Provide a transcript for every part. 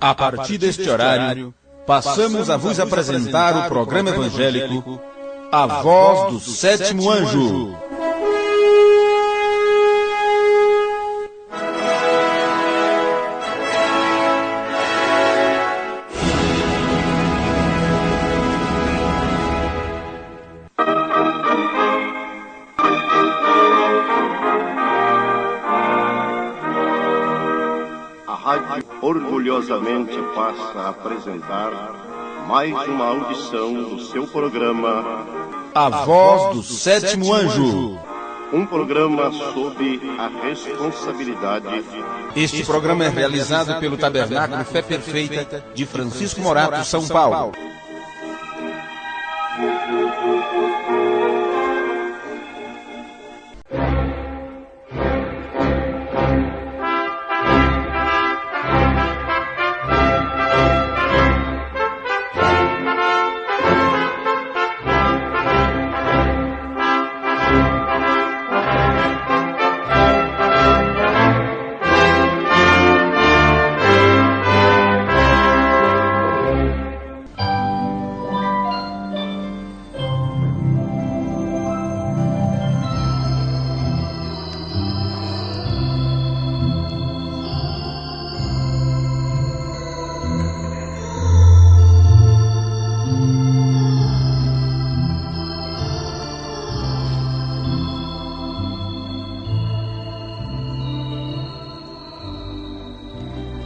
A partir deste horário, passamos a vos apresentar o programa evangélico A Voz do Sétimo Anjo. Orgulhosamente passa a apresentar mais uma audição do seu programa A Voz do Sétimo Anjo. Um programa sob a responsabilidade. Este programa é realizado pelo Tabernáculo Fé Perfeita de Francisco Morato, São Paulo.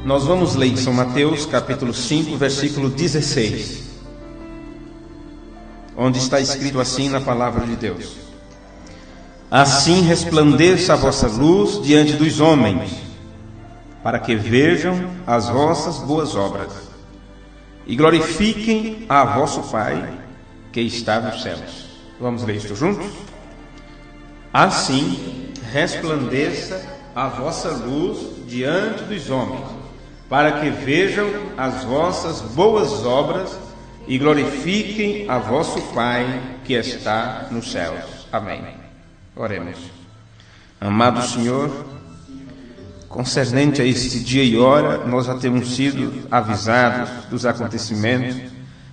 Nós vamos ler em São Mateus, capítulo 5, versículo 16, onde está escrito assim na palavra de Deus: Assim resplandeça a vossa luz diante dos homens, para que vejam as vossas boas obras e glorifiquem a vosso Pai que está nos céus. Vamos ler isto juntos? Assim resplandeça a vossa luz diante dos homens, para que vejam as vossas boas obras e glorifiquem a vosso Pai que está nos céus. Amém. Oremos. Amado Senhor, concernente a este dia e hora, nós já temos sido avisados dos acontecimentos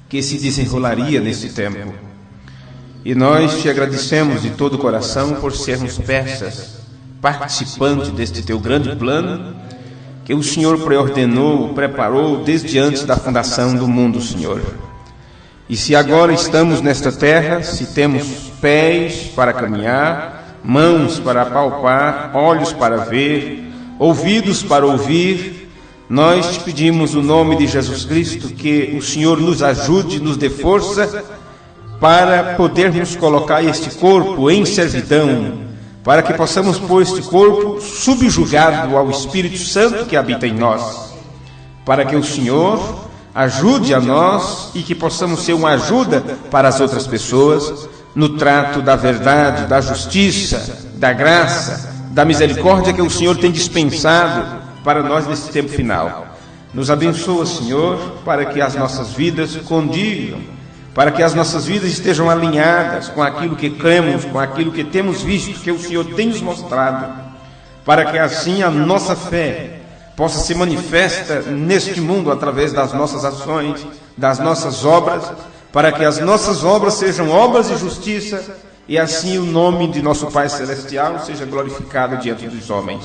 que se desenrolaria nesse tempo. E nós te agradecemos de todo o coração por sermos peças, participantes deste teu grande plano, que o Senhor preordenou, preparou desde antes da fundação do mundo, Senhor. E se agora estamos nesta terra, se temos pés para caminhar, mãos para apalpar, olhos para ver, ouvidos para ouvir, nós te pedimos o nome de Jesus Cristo, que o Senhor nos ajude, nos dê força para podermos colocar este corpo em servidão, para que possamos pôr este corpo subjugado ao Espírito Santo que habita em nós, para que o Senhor ajude a nós e que possamos ser uma ajuda para as outras pessoas no trato da verdade, da justiça, da graça, da misericórdia que o Senhor tem dispensado para nós nesse tempo final. Nos abençoa, Senhor, para que as nossas vidas condigam, para que as nossas vidas estejam alinhadas com aquilo que cremos, com aquilo que temos visto, que o Senhor tem nos mostrado, para que assim a nossa fé possa ser manifesta neste mundo através das nossas ações, das nossas obras, para que as nossas obras sejam obras de justiça e assim o nome de nosso Pai Celestial seja glorificado diante dos homens.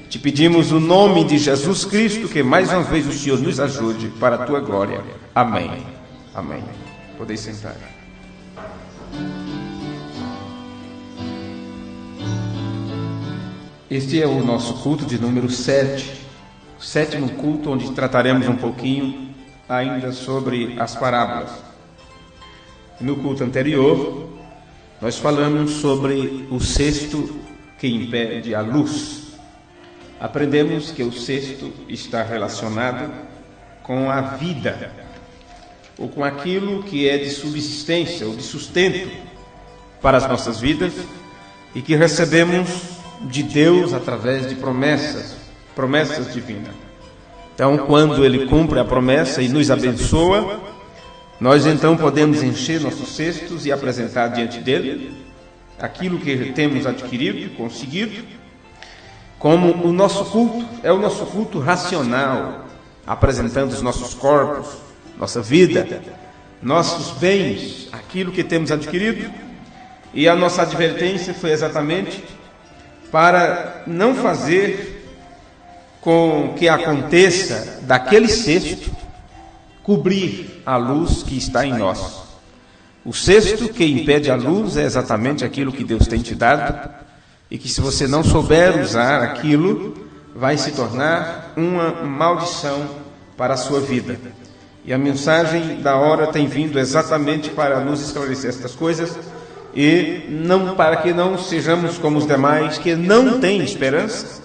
Te pedimos o nome de Jesus Cristo, que mais uma vez o Senhor nos ajude para a tua glória. Amém. Amém. Podeis sentar. Este é o nosso culto de número 7, o sétimo culto, onde trataremos um pouquinho ainda sobre as parábolas. No culto anterior, nós falamos sobre o cesto que impede a luz. Aprendemos que o cesto está relacionado com a vida, ou com aquilo que é de subsistência ou de sustento para as nossas vidas e que recebemos de Deus através de promessas divinas. Então, quando Ele cumpre a promessa e nos abençoa, nós então podemos encher nossos cestos e apresentar diante dEle aquilo que temos adquirido, conseguido, como o nosso culto, é o nosso culto racional, apresentando os nossos corpos, nossa vida, nossos bens, aquilo que temos adquirido. E a nossa advertência foi exatamente para não fazer com que aconteça daquele cesto cobrir a luz que está em nós. O cesto que impede a luz é exatamente aquilo que Deus tem te dado, e que se você não souber usar aquilo, vai se tornar uma maldição para a sua vida. E a mensagem da hora tem vindo exatamente para nos esclarecer estas coisas, e não para que não sejamos como os demais que não têm esperança.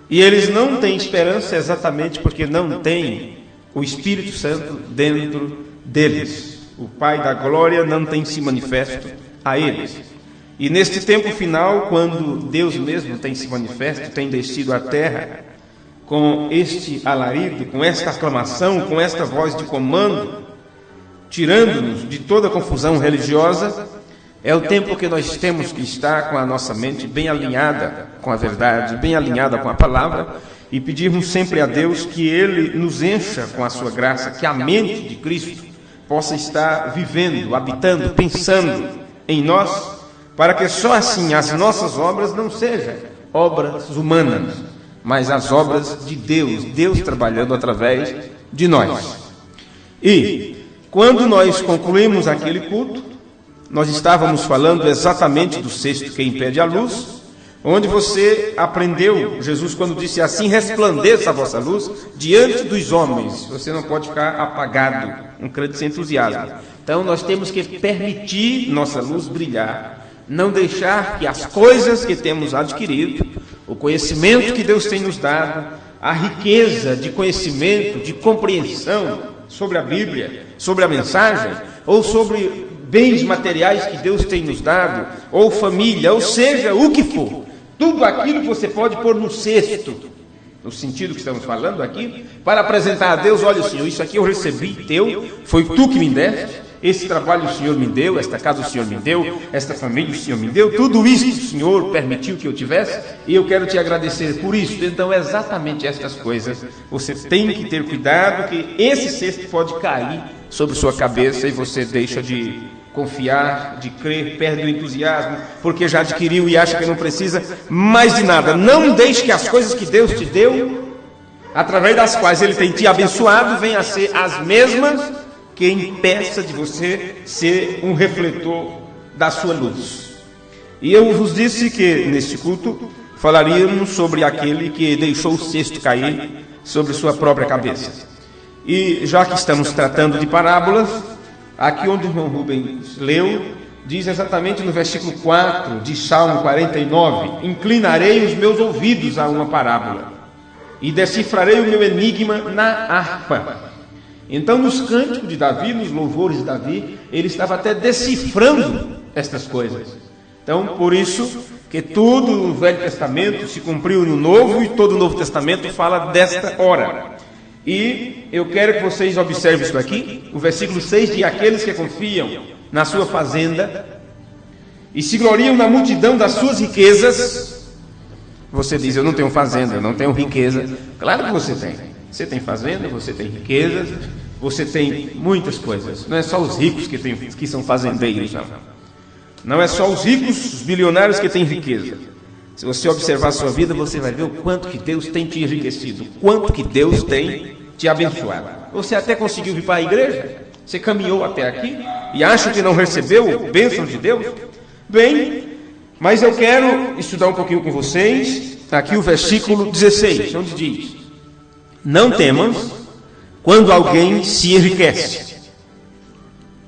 E eles não têm esperança exatamente porque não têm o Espírito Santo dentro deles. O Pai da glória não tem se manifesto a eles. E neste tempo final, quando Deus mesmo tem se manifesto, tem descido à terra, com este alarido, com esta aclamação, com esta voz de comando, tirando-nos de toda confusão religiosa, é o tempo que nós temos que estar com a nossa mente bem alinhada com a verdade, bem alinhada com a palavra, e pedirmos sempre a Deus que Ele nos encha com a sua graça, que a mente de Cristo possa estar vivendo, habitando, pensando em nós, para que só assim as nossas obras não sejam obras humanas, mas as obras de Deus, Deus trabalhando através de nós. E quando nós concluímos aquele culto, nós estávamos falando exatamente do cesto que impede a luz, onde você aprendeu, Jesus quando disse assim, resplandeça a vossa luz diante dos homens. Você não pode ficar apagado, um crente sem entusiasmo. Então nós temos que permitir nossa luz brilhar, não deixar que as coisas que temos adquirido, o conhecimento que Deus tem nos dado, a riqueza de conhecimento, de compreensão sobre a Bíblia, sobre a mensagem, ou sobre bens materiais que Deus tem nos dado, ou família, ou seja, o que for, tudo aquilo que você pode pôr no cesto, no sentido que estamos falando aqui, para apresentar a Deus: olha, Senhor, isso aqui eu recebi teu, foi tu que me deste, esse trabalho o Senhor me deu, esta casa o Senhor me deu, esta família o Senhor me deu, tudo isso o Senhor permitiu que eu tivesse, e eu quero te agradecer por isso. Então, exatamente estas coisas, você tem que ter cuidado, que esse cesto pode cair sobre sua cabeça e você deixa de confiar, de crer, perde o entusiasmo, porque já adquiriu e acha que não precisa mais de nada. Não deixe que as coisas que Deus te deu, através das quais Ele tem te abençoado, venham a ser as mesmas que impeça de você ser um refletor da sua luz. E eu vos disse que neste culto falaríamos sobre aquele que deixou o cesto cair sobre sua própria cabeça. E já que estamos tratando de parábolas, aqui onde o irmão Rubens leu, diz exatamente no versículo 4 de Salmo 49, inclinarei os meus ouvidos a uma parábola e decifrarei o meu enigma na harpa. Então, nos cânticos de Davi, nos louvores de Davi, ele estava até decifrando estas coisas. Então, por isso que tudo no Velho Testamento se cumpriu no Novo, e todo o Novo Testamento fala desta hora. E eu quero que vocês observem isso aqui, o versículo 6, de aqueles que confiam na sua fazenda e se gloriam na multidão das suas riquezas. Você diz: eu não tenho fazenda, eu não tenho riqueza. Claro que você tem. Você tem fazenda, você tem riquezas, você tem muitas coisas. Não é só os ricos que são fazendeiros, não. Não é só os ricos, os bilionários que têm riqueza. Se você observar a sua vida, você vai ver o quanto que Deus tem te enriquecido, o quanto que Deus tem te abençoado. Você até conseguiu vir para a igreja, você caminhou até aqui e acha que não recebeu bênção de Deus? Bem, mas eu quero estudar um pouquinho com vocês, aqui o versículo 16, onde diz: não temas quando alguém se enriquece.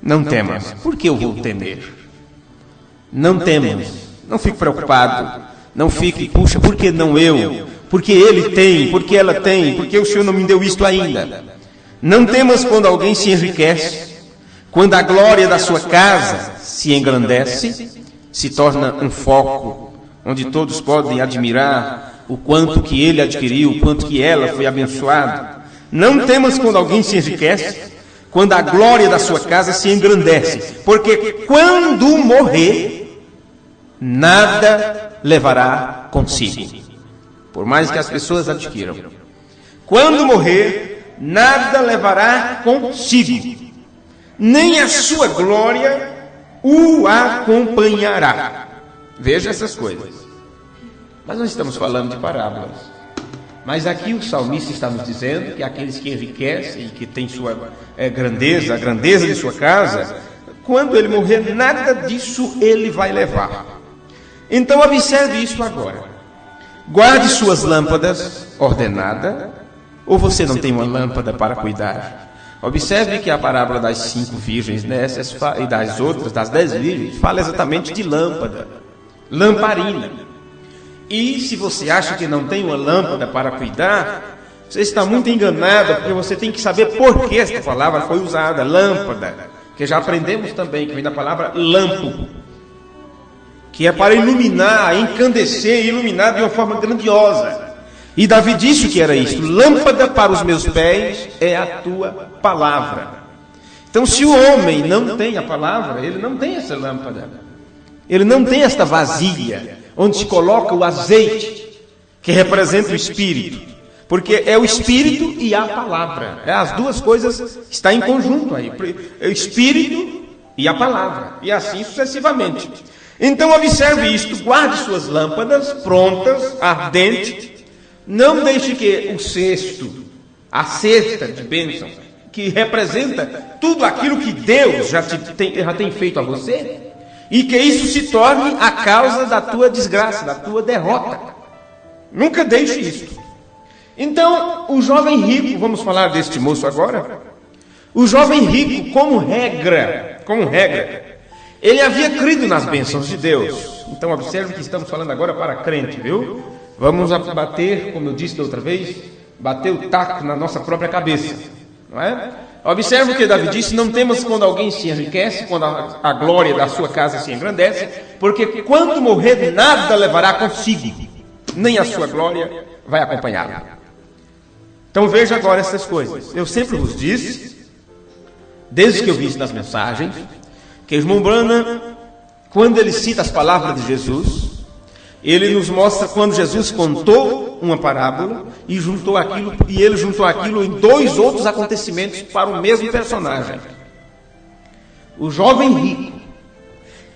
Não temas. Por que eu vou temer? Não temas. Não fique preocupado. Não fique, puxa, por que não eu? Porque ele tem, porque ela tem, porque o Senhor não me deu isto ainda. Não temas quando alguém se enriquece, quando a glória da sua casa se engrandece, se torna um foco onde todos podem admirar o quanto que ele adquiriu, o quanto que ela foi abençoada. Não temas quando alguém se enriquece, quando a glória da sua casa se engrandece, porque quando morrer, nada levará consigo, por mais que as pessoas adquiram. Quando morrer, nada levará consigo, nem a sua glória o acompanhará. Veja essas coisas. Mas nós estamos falando de parábolas. Mas aqui o salmista está nos dizendo que aqueles que enriquecem e que têm sua grandeza, a grandeza de sua casa, quando ele morrer, nada disso ele vai levar. Então observe isso agora. Guarde suas lâmpadas ordenada, ou você não tem uma lâmpada para cuidar? Observe que a parábola das 5 virgens nessas e das outras, das 10 virgens, fala exatamente de lâmpada, lamparina. E se você acha que não tem uma lâmpada para cuidar, você está muito enganado, porque você tem que saber por que esta palavra foi usada, lâmpada, que já aprendemos também, que vem da palavra lampo, que é para iluminar, encandecer, iluminar de uma forma grandiosa. E Davi disse que era isto: lâmpada para os meus pés é a tua palavra. Então, se o homem não tem a palavra, ele não tem essa lâmpada, ele não tem esta vasilha onde se coloca o azeite, que representa o Espírito, porque é o Espírito e a palavra, as duas coisas estão em conjunto aí, é o Espírito e a palavra, e assim sucessivamente. Então observe isto: guarde suas lâmpadas prontas, ardentes. Não deixe que o cesto, a cesta de bênção, que representa tudo aquilo que Deus já tem feito a você, e que isso se torne a causa da tua desgraça, da tua derrota. Nunca deixe isso. Então, o jovem rico, vamos falar deste moço agora. O jovem rico, como regra, ele havia crido nas bênçãos de Deus. Então, observe que estamos falando agora para crente, viu? Vamos bater, como eu disse da outra vez, bater o taco na nossa própria cabeça, não é? Observe o que Davi disse: não temas quando alguém se enriquece, quando a glória da sua casa se engrandece, porque quando morrer nada levará consigo, nem a sua glória vai acompanhá-lo. Então veja agora essas coisas. Eu sempre vos disse, desde que eu vi isso nas mensagens, que irmão Branham, quando ele cita as palavras de Jesus, ele nos mostra quando Jesus contou uma parábola e ele juntou aquilo em 2 outros acontecimentos para o mesmo personagem. O jovem rico,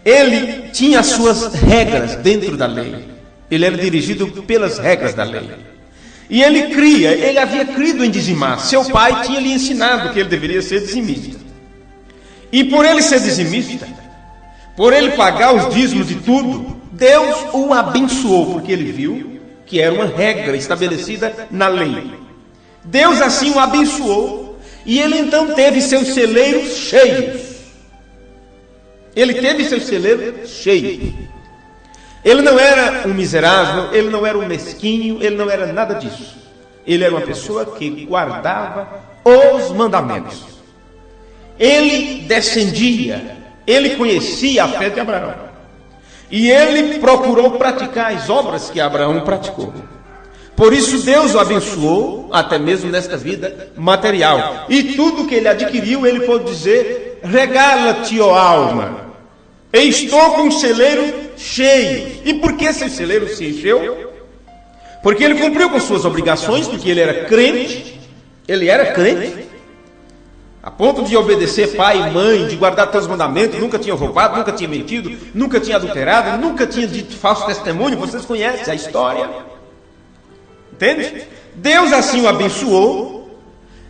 ele tinha as suas regras dentro da lei. Ele era dirigido pelas regras da lei. E ele havia crido em dizimar. Seu pai tinha lhe ensinado que ele deveria ser dizimista. E por ele ser dizimista, por ele pagar os dízimos de tudo, Deus o abençoou, porque ele viu que era uma regra estabelecida na lei. Deus assim o abençoou, e ele então teve seus celeiros cheios. Ele teve seus celeiros cheios. Ele não era um miserável, ele não era um mesquinho, ele não era nada disso. Ele era uma pessoa que guardava os mandamentos. Ele descendia, ele conhecia a fé de Abraão. E ele procurou praticar as obras que Abraão praticou. Por isso Deus o abençoou, até mesmo nesta vida material. E tudo que ele adquiriu, ele pôde dizer: regala-te, ó alma, estou com um celeiro cheio. E por que seu celeiro se encheu? Porque ele cumpriu com suas obrigações, porque ele era crente. Ele era crente, a ponto de obedecer pai e mãe, de guardar teus mandamentos, nunca tinha roubado, nunca tinha mentido, nunca tinha adulterado, nunca tinha dito falso testemunho. Vocês conhecem a história, entende? Deus assim o abençoou,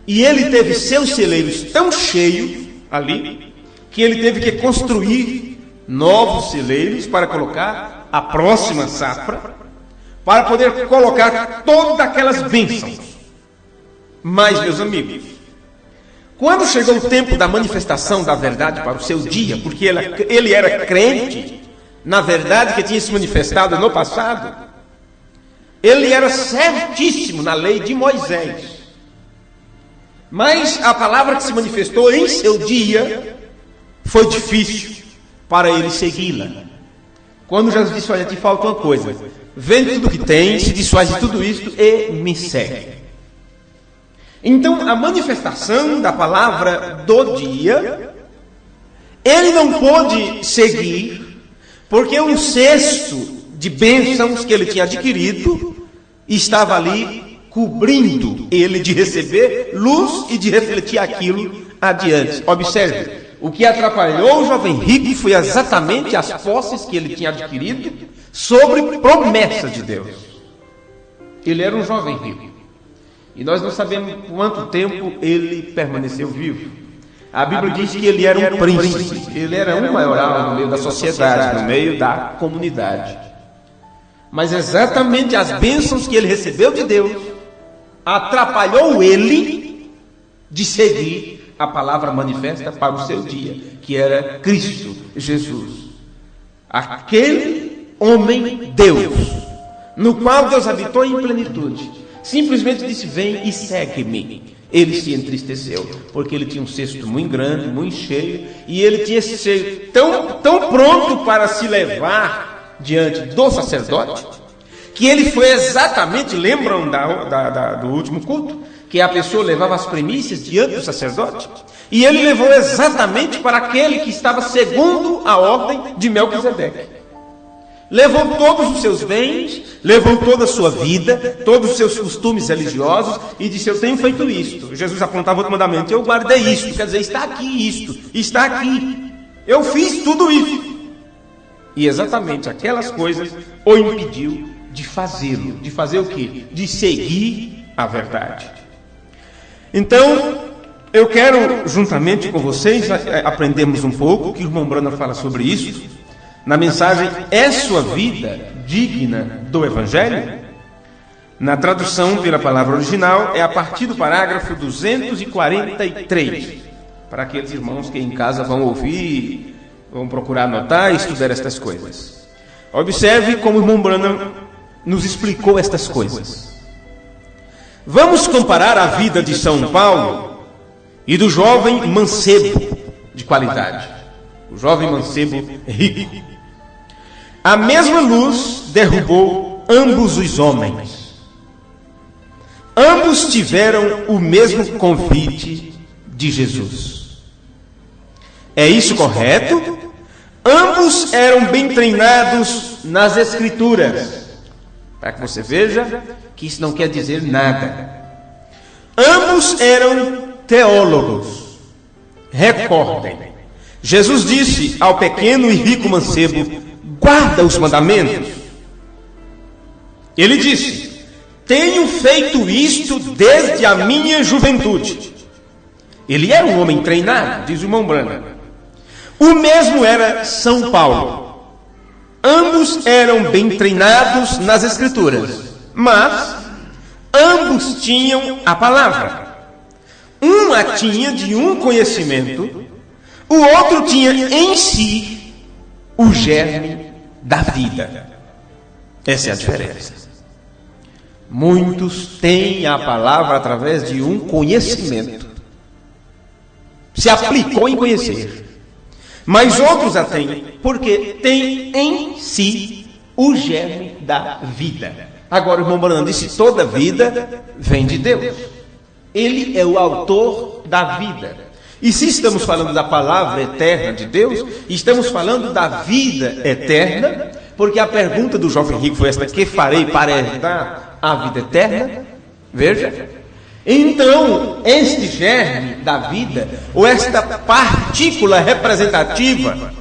e ele teve seus celeiros tão cheios ali, que ele teve que construir novos celeiros para colocar a próxima safra, para poder colocar todas aquelas bênçãos. Mas, meus amigos, quando chegou o tempo da manifestação da verdade para o seu dia, porque ele era crente na verdade que tinha se manifestado no passado, ele era certíssimo na lei de Moisés. Mas a palavra que se manifestou em seu dia foi difícil para ele segui-la. Quando Jesus disse: olha, te falta uma coisa, vende tudo que tem, se desfaz de tudo isto e me segue. Então, a manifestação da palavra do dia, ele não pôde seguir, porque o cesto de bênçãos que ele tinha adquirido estava ali cobrindo ele de receber luz e de refletir aquilo adiante. Observe, o que atrapalhou o jovem rico foi exatamente as posses que ele tinha adquirido sobre promessas de Deus. Ele era um jovem rico. E nós não sabemos quanto tempo ele permaneceu vivo. A Bíblia diz que ele era um príncipe. Ele era um maioral no meio da sociedade, no meio da comunidade. Mas exatamente as bênçãos que ele recebeu de Deus atrapalhou ele de seguir a palavra manifesta para o seu dia, que era Cristo Jesus. Aquele homem Deus, no qual Deus habitou em plenitude, simplesmente disse: vem e segue-me. Ele se entristeceu, porque ele tinha um cesto muito grande, muito cheio, e ele tinha esse cheio tão pronto para se levar diante do sacerdote, que ele foi exatamente, lembram do último culto, que a pessoa levava as primícias diante do sacerdote, e ele levou exatamente para aquele que estava segundo a ordem de Melquisedeque. Levou todos os seus bens, levou toda a sua vida, todos os seus costumes religiosos e disse: eu tenho feito isto. Jesus apontava outro mandamento: eu guardei isto, quer dizer, está aqui isto, está aqui. Eu fiz tudo isso. E exatamente aquelas coisas o impediu de fazê-lo. De fazer o quê? De seguir a verdade. Então, eu quero, juntamente com vocês, aprendermos um pouco, que o irmão Branham fala sobre isso, na mensagem É Sua Vida Digna do Evangelho? Na tradução pela palavra original, é a partir do parágrafo 243. Para aqueles irmãos que em casa vão ouvir, vão procurar anotar e estudar estas coisas. Observe como o irmão Branham nos explicou estas coisas. Vamos comparar a vida de São Paulo e do jovem mancebo de qualidade. O jovem mancebo rico. A mesma luz derrubou ambos os homens. Ambos tiveram o mesmo convite de Jesus. É isso correto? Ambos eram bem treinados nas Escrituras. Para que você veja que isso não quer dizer nada. Ambos eram teólogos. Recordem, Jesus disse ao pequeno e rico mancebo: guarda os mandamentos. Ele disse: tenho feito isto desde a minha juventude. Ele era um homem treinado, diz o irmão Branham. O mesmo era São Paulo. Ambos eram bem treinados nas Escrituras, mas ambos tinham a palavra. Um a tinha de um conhecimento, o outro tinha em si o germe da vida. Essa é a diferença. Muitos têm a palavra através de um conhecimento. Se aplicou em conhecer. Mas outros a têm porque têm em si o germe da vida. Agora o irmão Branham disse: toda vida vem de Deus. Ele é o autor da vida. E se estamos falando da palavra eterna de Deus, estamos falando da vida eterna, porque a pergunta do jovem rico foi esta: que farei para herdar a vida eterna? Veja. Então, este germe da vida, ou esta partícula representativa,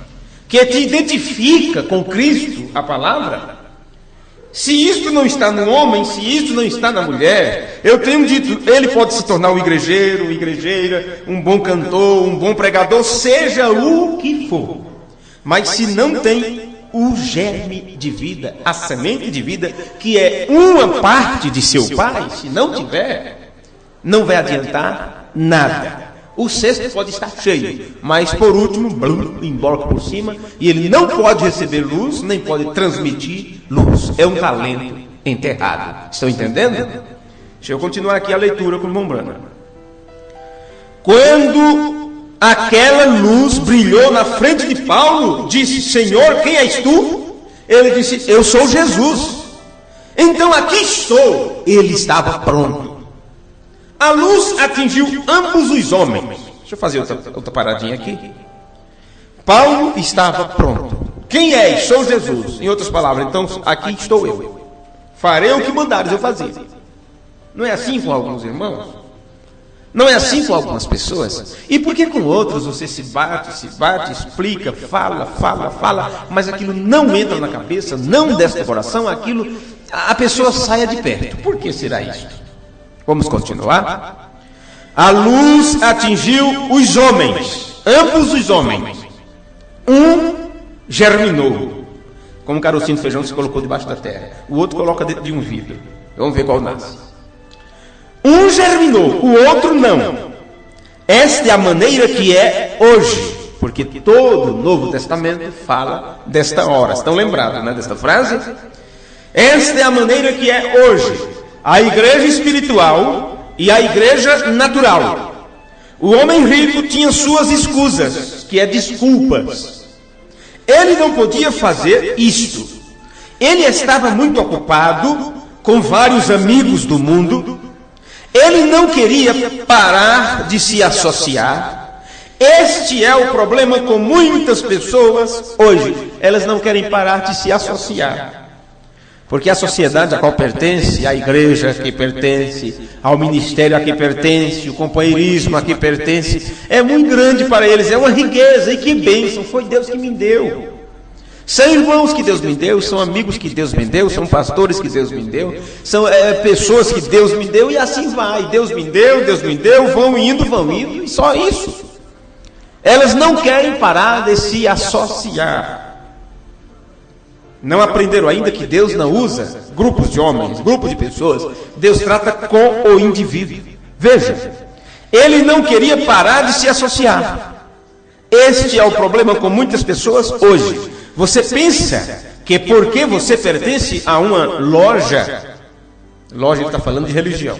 que te identifica com Cristo, a palavra, se isto não está no homem, se isto não está na mulher, eu tenho dito, ele pode se tornar um igrejeiro, uma igrejeira, um bom cantor, um bom pregador, seja o que for. Mas se não tem o germe de vida, a semente de vida, que é uma parte de seu pai, se não tiver, não vai adiantar nada. O cesto pode estar cheio, mas por último, embora por cima, e ele não pode receber luz, nem pode transmitir luz. É um talento enterrado. Estão entendendo? Deixa eu continuar aqui a leitura com o irmão Branham. Quando aquela luz brilhou na frente de Paulo, disse: Senhor, quem és tu? Ele disse: eu sou Jesus. Então aqui estou. Ele estava pronto. A luz atingiu ambos os homens. Deixa eu fazer outra paradinha aqui. Paulo estava pronto. Quem és? Sou Jesus. Em outras palavras, então aqui estou eu. Farei o que mandares eu fazer. Não é assim com alguns irmãos? Não é assim com algumas pessoas? E por que com outros você se bate, explica, fala, mas aquilo não entra na cabeça, não desce do coração, aquilo, a pessoa saia de perto? Por que será isso? Vamos continuar? A luz atingiu os homens, ambos os homens. Um germinou, como um carocinho de feijão se colocou debaixo da terra. O outro coloca dentro de um vidro. Vamos ver qual nasce. Um germinou, o outro não. Esta é a maneira que é hoje, porque todo o Novo Testamento fala desta hora. Estão lembrados, né, desta frase? Esta é a maneira que é hoje. A igreja espiritual e a igreja natural. O homem rico tinha suas escusas, que é desculpas. Ele não podia fazer isto. Ele estava muito ocupado com vários amigos do mundo. Ele não queria parar de se associar. Este é o problema com muitas pessoas hoje. Elas não querem parar de se associar. Porque a sociedade a qual pertence, a igreja a que pertence, ao ministério a que pertence, o companheirismo a que pertence, é muito grande para eles, é uma riqueza, e que bênção, foi Deus que me deu. São irmãos que Deus me deu, são amigos que Deus me deu, são pastores que Deus me deu, são pessoas que Deus me deu, e assim vai. Deus me deu, vão indo, e só isso. Elas não querem parar de se associar. Não aprenderam ainda que Deus não usa grupos de homens, grupos de pessoas. Deus trata com o indivíduo. Veja, ele não queria parar de se associar. Este é o problema com muitas pessoas hoje. Você pensa que porque você pertence a uma loja, ele está falando de religião,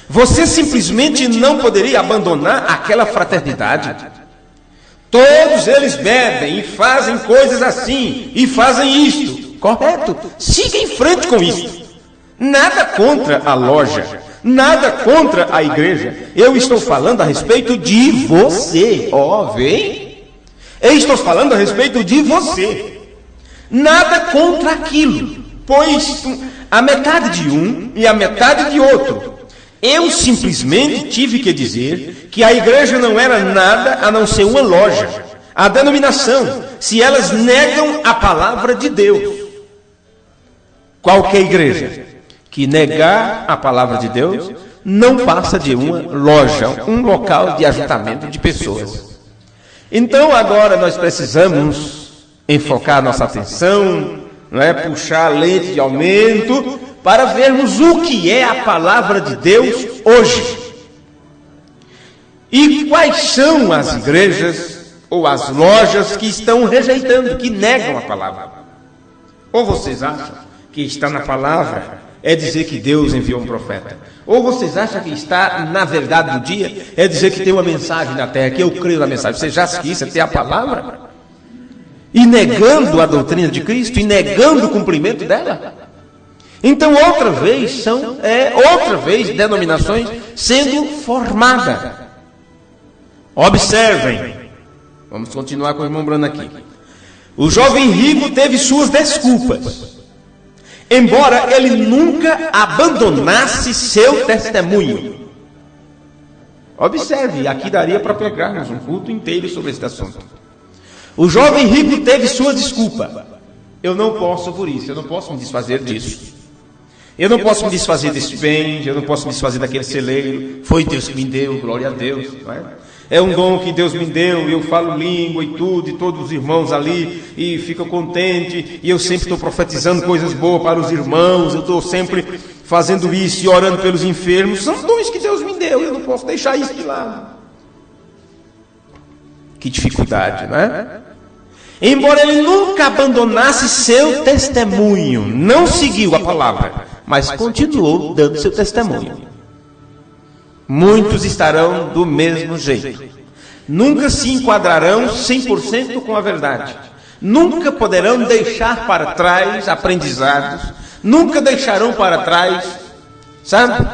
você simplesmente não poderia abandonar aquela fraternidade. Todos eles bebem e fazem coisas assim, e fazem isto. Correto? Siga em frente com isso. Nada contra a loja, nada contra a igreja. Eu estou falando a respeito de você. Vem? Eu estou falando a respeito de você. Nada contra aquilo, pois a metade de um e a metade de outro. Eu simplesmente tive que dizer que a igreja não era nada a não ser uma loja. A denominação, se elas negam a palavra de Deus. Qualquer igreja que negar a palavra de Deus não passa de uma loja, um local de ajuntamento de pessoas. Então agora nós precisamos enfocar nossa atenção, puxar a lente de aumento para vermos o que é a palavra de Deus hoje. E quais são as igrejas ou as lojas que estão rejeitando, que negam a palavra? Ou vocês acham que está na palavra é dizer que Deus enviou um profeta? Ou vocês acham que está na verdade do dia é dizer que tem uma mensagem na terra, que eu creio na mensagem? Você já esquece ter a palavra? E negando a doutrina de Cristo, e negando o cumprimento dela. Então, outra vez, denominações sendo formadas. Observem. Vamos continuar com o irmão Bruno aqui. O jovem rico teve suas desculpas, embora ele nunca abandonasse seu testemunho. Observe, aqui daria para pegarmos um culto inteiro sobre esse assunto. O jovem rico teve sua desculpa. Eu não posso por isso, eu não posso me desfazer disso. Eu não posso me desfazer desse bem, eu não posso me desfazer daquele celeiro. Foi Deus que me deu, glória a Deus. Não é? É um dom que Deus me deu, e eu falo língua e tudo, e todos os irmãos ali, e ficam contentes, e eu sempre estou profetizando coisas boas para os irmãos, eu estou sempre fazendo isso e orando pelos enfermos. São dons que Deus me deu, eu não posso deixar isso de lado. Que dificuldade, não é? Embora ele nunca abandonasse seu testemunho, não seguiu a palavra, mas continuou dando seu testemunho. Muitos estarão do mesmo jeito. Nunca se enquadrarão 100% com a verdade. Nunca poderão deixar para trás aprendizados. Nunca deixarão para trás, sabe?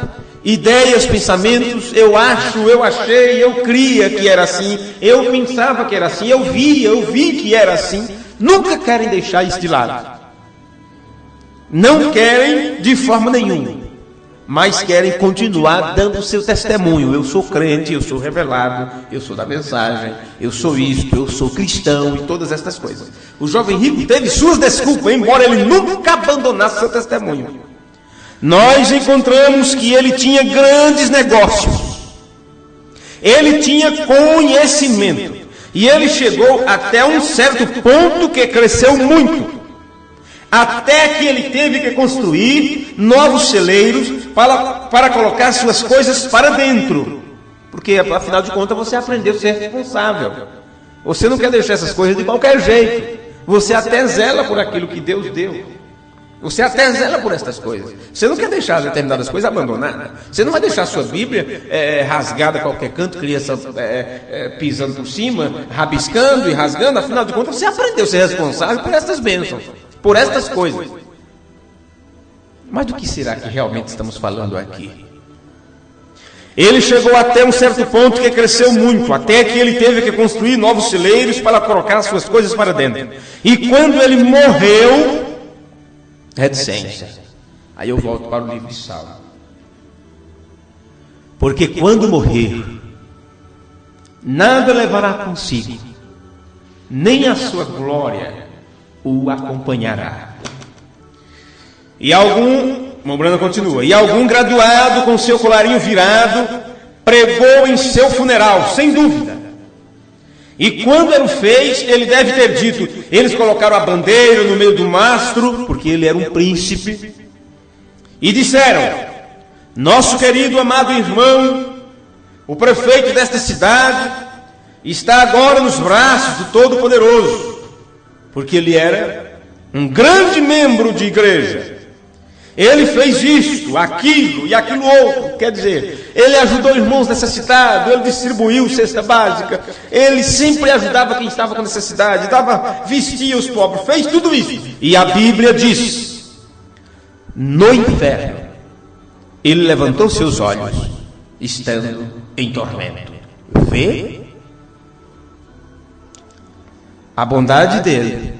Ideias, pensamentos, eu achei, eu cria que era assim, eu pensava que era assim, eu vi que era assim. Nunca querem deixar isso de lado. Não querem de forma nenhuma. mas querem continuar dando o seu testemunho. Eu sou crente, eu sou revelado, eu sou da mensagem, eu sou isto, eu sou cristão e todas estas coisas. O jovem rico teve suas desculpas, embora ele nunca abandonasse seu testemunho. Nós encontramos que ele tinha grandes negócios, ele tinha conhecimento, e ele chegou até um certo ponto que cresceu muito, até que ele teve que construir novos celeiros para colocar suas coisas para dentro, porque afinal de contas você aprendeu a ser responsável, você não quer deixar essas coisas de qualquer jeito, você até zela por aquilo que Deus deu. Você até zela por estas coisas. Você não quer deixar determinadas coisas abandonadas. Você não vai deixar a sua Bíblia rasgada a qualquer canto, criança pisando por cima, rabiscando e rasgando. Afinal de contas, você aprendeu a ser responsável por estas bênçãos, por estas coisas. Mas do que será que realmente estamos falando aqui? Ele chegou até um certo ponto que cresceu muito, até que ele teve que construir novos celeiros para colocar suas coisas para dentro. E quando ele morreu, reticência. Aí eu volto para o livro de Salmo. Porque quando morrer, nada levará consigo, nem a sua glória o acompanhará. E Mombrano continua, e algum graduado com seu colarinho virado pregou em seu funeral, sem dúvida. E quando ele o fez, ele deve ter dito, eles colocaram a bandeira no meio do mastro, porque ele era um príncipe, e disseram, nosso querido amado irmão, o prefeito desta cidade, está agora nos braços do Todo-Poderoso, porque ele era um grande membro de igreja. Ele fez isto, aquilo e aquilo outro, quer dizer, ele ajudou irmãos necessitados, ele distribuiu cesta básica, ele sempre ajudava quem estava com necessidade, vestia os pobres, fez tudo isso. E a Bíblia diz, no inferno, ele levantou seus olhos, estando em tormento. Vê a bondade dele,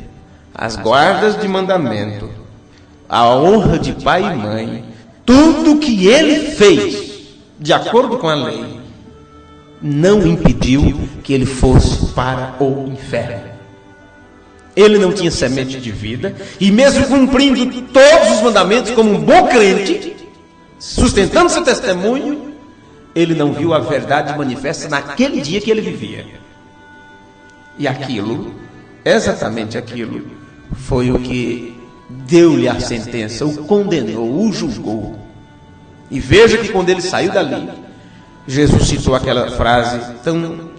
as guardas de mandamento, a honra de pai e mãe, tudo que ele fez, de acordo com a lei, não impediu que ele fosse para o inferno. Ele não tinha semente de vida, e mesmo cumprindo todos os mandamentos como um bom crente, sustentando seu testemunho, ele não viu a verdade manifesta naquele dia que ele vivia. E aquilo, exatamente aquilo, foi o que deu-lhe a sentença, o condenou, o julgou. E veja que quando ele saiu dali, Jesus citou aquela frase tão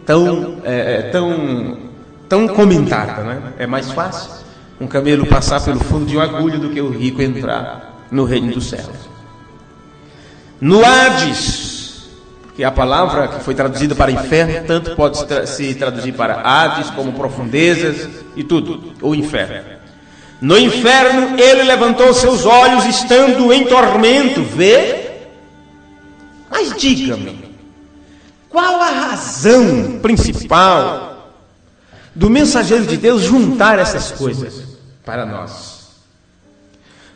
comentada, né? É mais fácil um camelo passar pelo fundo de uma agulha do que o rico entrar no reino dos céus. No Hades, que é a palavra que foi traduzida para inferno, tanto pode se traduzir para Hades como profundezas e tudo, ou inferno. No inferno, ele levantou seus olhos, estando em tormento, vê? Mas diga-me, qual a razão principal do mensageiro de Deus juntar essas coisas para nós?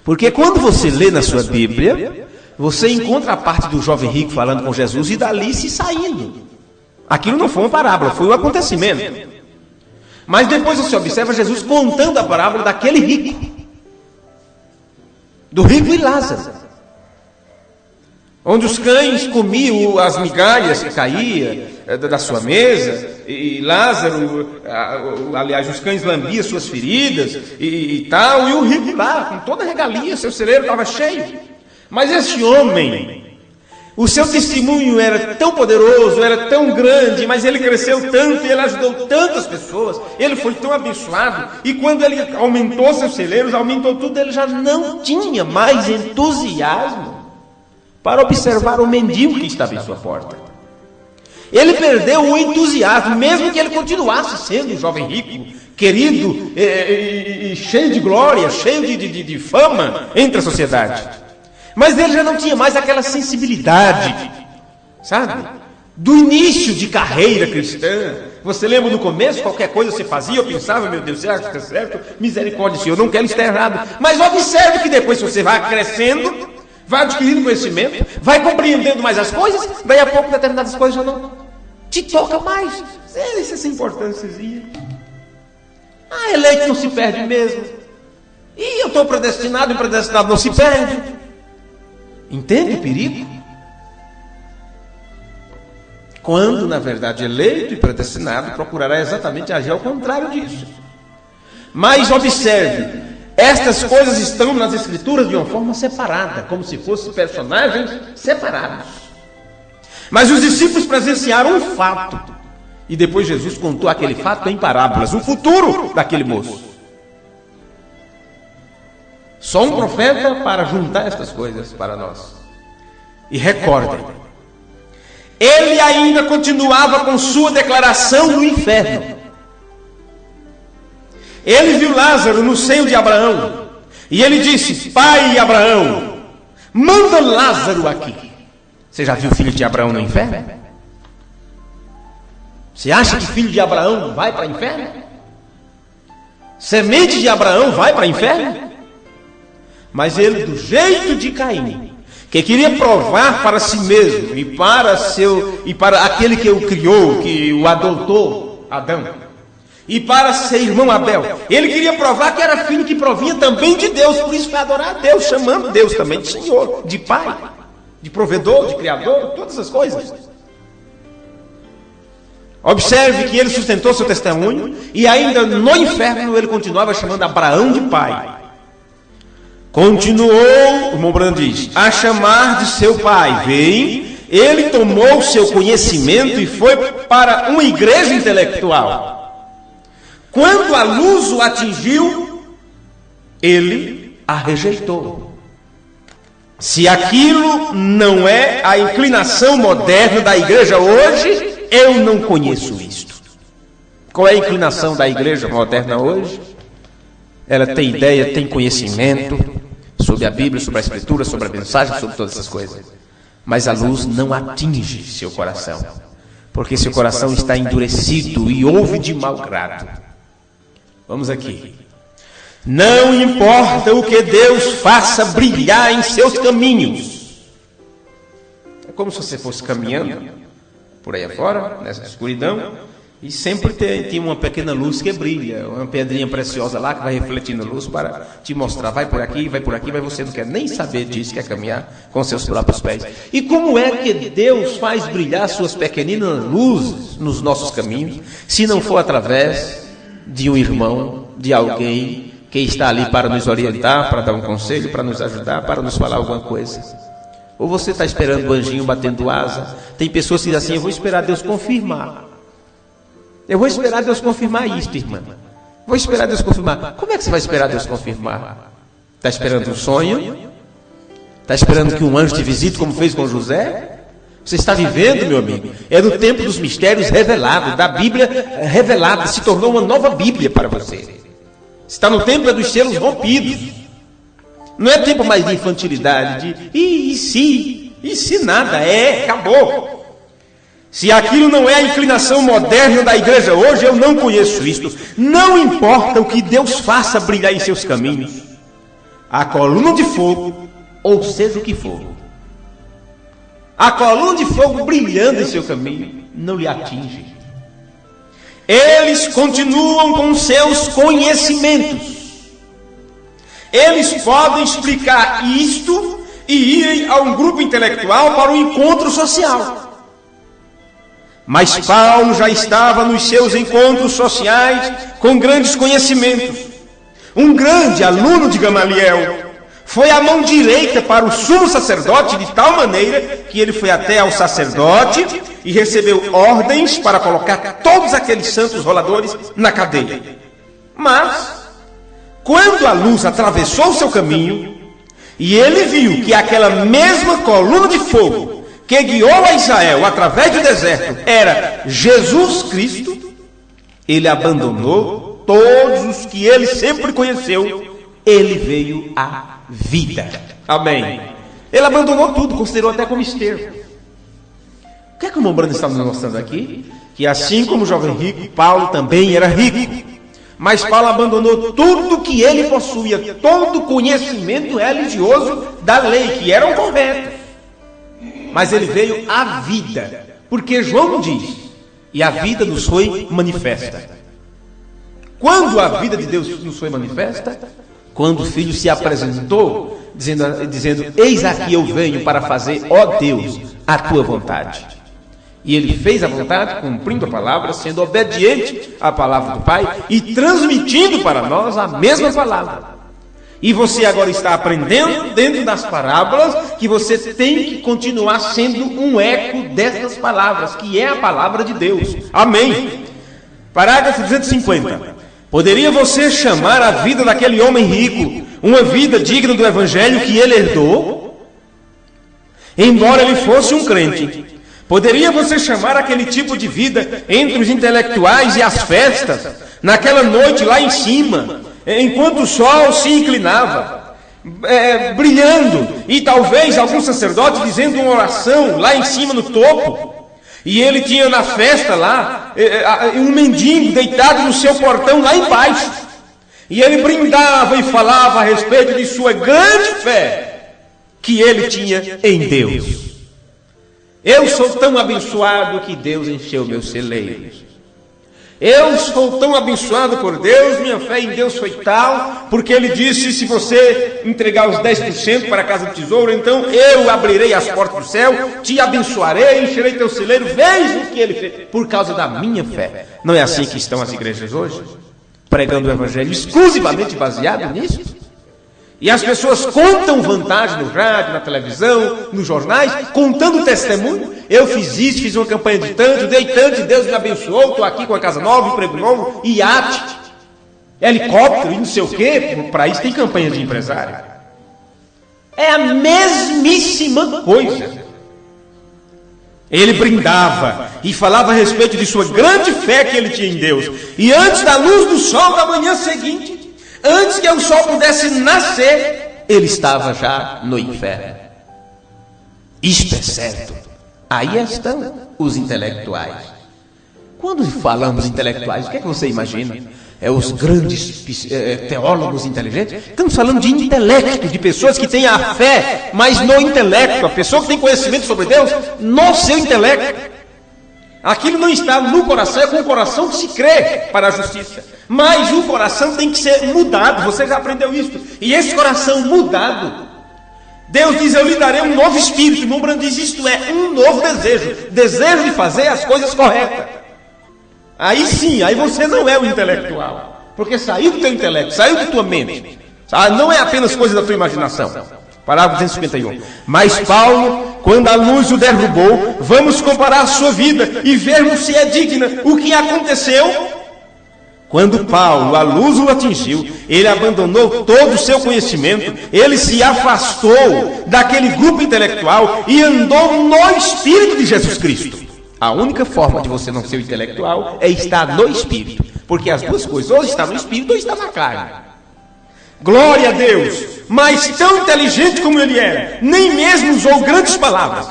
Porque quando você lê na sua Bíblia, você encontra a parte do jovem rico falando com Jesus e dali se saindo. Aquilo não foi uma parábola, foi um acontecimento. Mas depois você observa Jesus contando a parábola daquele rico, do rico e Lázaro, onde os cães comiam as migalhas que caíam da sua mesa, e Lázaro, aliás, os cães lambiam suas feridas e tal, e o rico lá, com toda a regalia, seu celeiro estava cheio. Mas esse homem, o seu testemunho era tão poderoso, era tão grande, mas ele cresceu tanto, ele ajudou tantas pessoas, ele foi tão abençoado, e quando ele aumentou seus celeiros, aumentou tudo, ele já não tinha mais entusiasmo para observar o mendigo que estava em sua porta. Ele perdeu o entusiasmo, mesmo que ele continuasse sendo um jovem rico, querido, e cheio de glória, cheio de fama entre a sociedade. Mas ele já não tinha mais aquela sensibilidade, sabe? Do início de carreira cristã. Você lembra no começo, qualquer coisa você fazia, eu pensava, meu Deus, será que está certo? Misericórdia, Senhor, eu não quero estar errado. Mas observe que depois, se você vai crescendo, vai adquirindo conhecimento, vai compreendendo mais as coisas, daí a pouco determinadas coisas já não te tocam mais. Isso é sem importânciazinha. Eleito não se perde mesmo. E eu estou predestinado, e predestinado não se perde. Entende o perigo? Quando, na verdade, eleito e predestinado, procurará exatamente agir ao contrário disso. Mas observe, estas coisas estão nas Escrituras de uma forma separada, como se fossem personagens separados. Mas os discípulos presenciaram um fato, e depois Jesus contou aquele fato em parábolas, o futuro daquele moço. Só um profeta para juntar estas coisas para nós. E recordem, ele ainda continuava com sua declaração no inferno. Ele viu Lázaro no seio de Abraão, e ele disse: pai Abraão, manda Lázaro aqui. Você já viu o filho de Abraão no inferno? Você acha que filho de Abraão vai para o inferno? Semente de Abraão vai para o inferno? Mas ele, do jeito de Caim, que queria provar para si mesmo e para aquele que o criou, que o adotou, Adão, e para seu irmão Abel, ele queria provar que era filho que provinha também de Deus, por isso foi adorar a Deus, chamando Deus também de Senhor, de Pai, de provedor, de Criador, todas as coisas. Observe que ele sustentou seu testemunho e ainda no inferno ele continuava chamando Abraão de pai. Continuou, o irmão Branham diz, a chamar de seu pai. Vem, ele tomou seu conhecimento e foi para uma igreja intelectual. Quando a luz o atingiu, ele a rejeitou. Se aquilo não é a inclinação moderna da igreja hoje, eu não conheço isto. Qual é a inclinação da igreja moderna hoje? Ela tem ideia, tem conhecimento sobre a Bíblia, sobre a Escritura, sobre a mensagem, sobre todas essas coisas. Mas a luz não atinge seu coração, porque seu coração está endurecido e ouve de mau grado. Vamos aqui. Não importa o que Deus faça brilhar em seus caminhos. É como se você fosse caminhando por aí afora, nessa escuridão, e sempre tem uma pequena luz que brilha, uma pedrinha preciosa lá que vai refletindo luz para te mostrar, vai por aqui, vai você não quer nem saber disso, quer caminhar com seus próprios pés. E como é que Deus faz brilhar suas pequeninas luzes nos nossos caminhos, se não for através de um irmão, de alguém que está ali para nos orientar, para dar um conselho, para nos ajudar, para nos falar alguma coisa? Ou você está esperando o anjinho batendo asa? Tem pessoas que dizem assim, eu vou esperar Deus confirmar. Eu vou esperar Deus confirmar isto, irmã. Vou esperar Deus confirmar. Como é que você vai esperar Deus confirmar? Está esperando um sonho? Está esperando que um anjo te visite, como fez com José? Você está vivendo, meu amigo, é no tempo dos mistérios revelados, da Bíblia revelada, se tornou uma nova Bíblia para você. Está no tempo dos selos rompidos. Não é tempo mais de infantilidade, de e se nada, acabou. Se aquilo não é a inclinação moderna da igreja hoje, eu não conheço isto. Não importa o que Deus faça brilhar em seus caminhos, a coluna de fogo, ou seja o que for, a coluna de fogo brilhando em seu caminho, não lhe atinge. Eles continuam com seus conhecimentos. Eles podem explicar isto e irem a um grupo intelectual para um encontro social. Mas Paulo já estava nos seus encontros sociais com grandes conhecimentos. Um grande aluno de Gamaliel foi a mão direita para o sumo sacerdote de tal maneira que ele foi até ao sacerdote e recebeu ordens para colocar todos aqueles santos roladores na cadeia. Mas quando a luz atravessou seu caminho, e ele viu que aquela mesma coluna de fogo que guiou a Israel através do deserto era Jesus Cristo, ele abandonou todos os que ele sempre conheceu, ele veio à vida. Amém. Ele abandonou tudo, considerou até como esterco. O que é que o irmão Brando está nos mostrando aqui? Que assim como o jovem rico, Paulo também era rico. Mas Paulo abandonou tudo que ele possuía, todo o conhecimento religioso da lei, que eram corretos. Mas ele veio à vida, porque João diz, e a vida nos foi manifesta. Quando a vida de Deus nos foi manifesta? Quando o Filho se apresentou, dizendo, eis aqui eu venho para fazer, ó Deus, a tua vontade. E ele fez a vontade, cumprindo a palavra, sendo obediente à palavra do Pai e transmitindo para nós a mesma palavra. E você agora está aprendendo dentro das parábolas que você tem que continuar sendo um eco dessas palavras, que é a palavra de Deus. Amém. Parágrafo 250. Poderia você chamar a vida daquele homem rico uma vida digna do evangelho que ele herdou? Embora ele fosse um crente, poderia você chamar aquele tipo de vida entre os intelectuais e as festas, naquela noite lá em cima, enquanto o sol se inclinava, brilhando, e talvez algum sacerdote dizendo uma oração lá em cima no topo, e ele tinha na festa lá um mendigo deitado no seu portão lá embaixo, e ele brindava e falava a respeito de sua grande fé que ele tinha em Deus. Eu sou tão abençoado que Deus encheu meus celeiros. Eu sou tão abençoado por Deus, minha fé em Deus foi tal, porque Ele disse, se você entregar os 10% para a casa do tesouro, então eu abrirei as portas do céu, te abençoarei, encherei teu celeiro, veja o que Ele fez, por causa da minha fé. Não é assim que estão as igrejas hoje? Pregando o Evangelho exclusivamente baseado nisso? E as pessoas contam vantagem no rádio, na televisão, nos jornais, contando testemunho. Eu fiz isso, fiz uma campanha de tanto, dei tanto, e Deus me abençoou, estou aqui com a casa nova, emprego novo, iate, helicóptero e não sei o quê. Para isso tem campanha de empresário. É a mesmíssima coisa. Ele brindava e falava a respeito de sua grande fé que ele tinha em Deus. E antes da luz do sol da manhã seguinte, antes que o sol pudesse nascer, ele estava já no inferno. Isto é certo. Aí estão os intelectuais. Quando falamos intelectuais, o que é que você imagina? É os grandes teólogos inteligentes? Estamos falando de intelecto, de pessoas que têm a fé, mas no intelecto. A pessoa que tem conhecimento sobre Deus, no seu intelecto. Aquilo não está no coração, é com o coração que se crê para a justiça. Mas o coração tem que ser mudado, você já aprendeu isso. E esse coração mudado, Deus diz, eu lhe darei um novo espírito. O Nombrando diz, isto é, um novo desejo. Desejo de fazer as coisas corretas. Aí sim, aí você não é o intelectual. Porque saiu do teu intelecto, saiu da tua mente. Não é apenas coisa da tua imaginação. Parágrafo 251. Mas Paulo, quando a luz o derrubou, vamos comparar a sua vida e vermos se é digna. O que aconteceu? Quando Paulo, a luz o atingiu, ele abandonou todo o seu conhecimento, ele se afastou daquele grupo intelectual e andou no Espírito de Jesus Cristo. A única forma de você não ser intelectual é estar no Espírito, porque as duas coisas, ou está no Espírito ou está na carne. Glória a Deus! Mas tão inteligente como ele era, nem mesmo usou grandes palavras.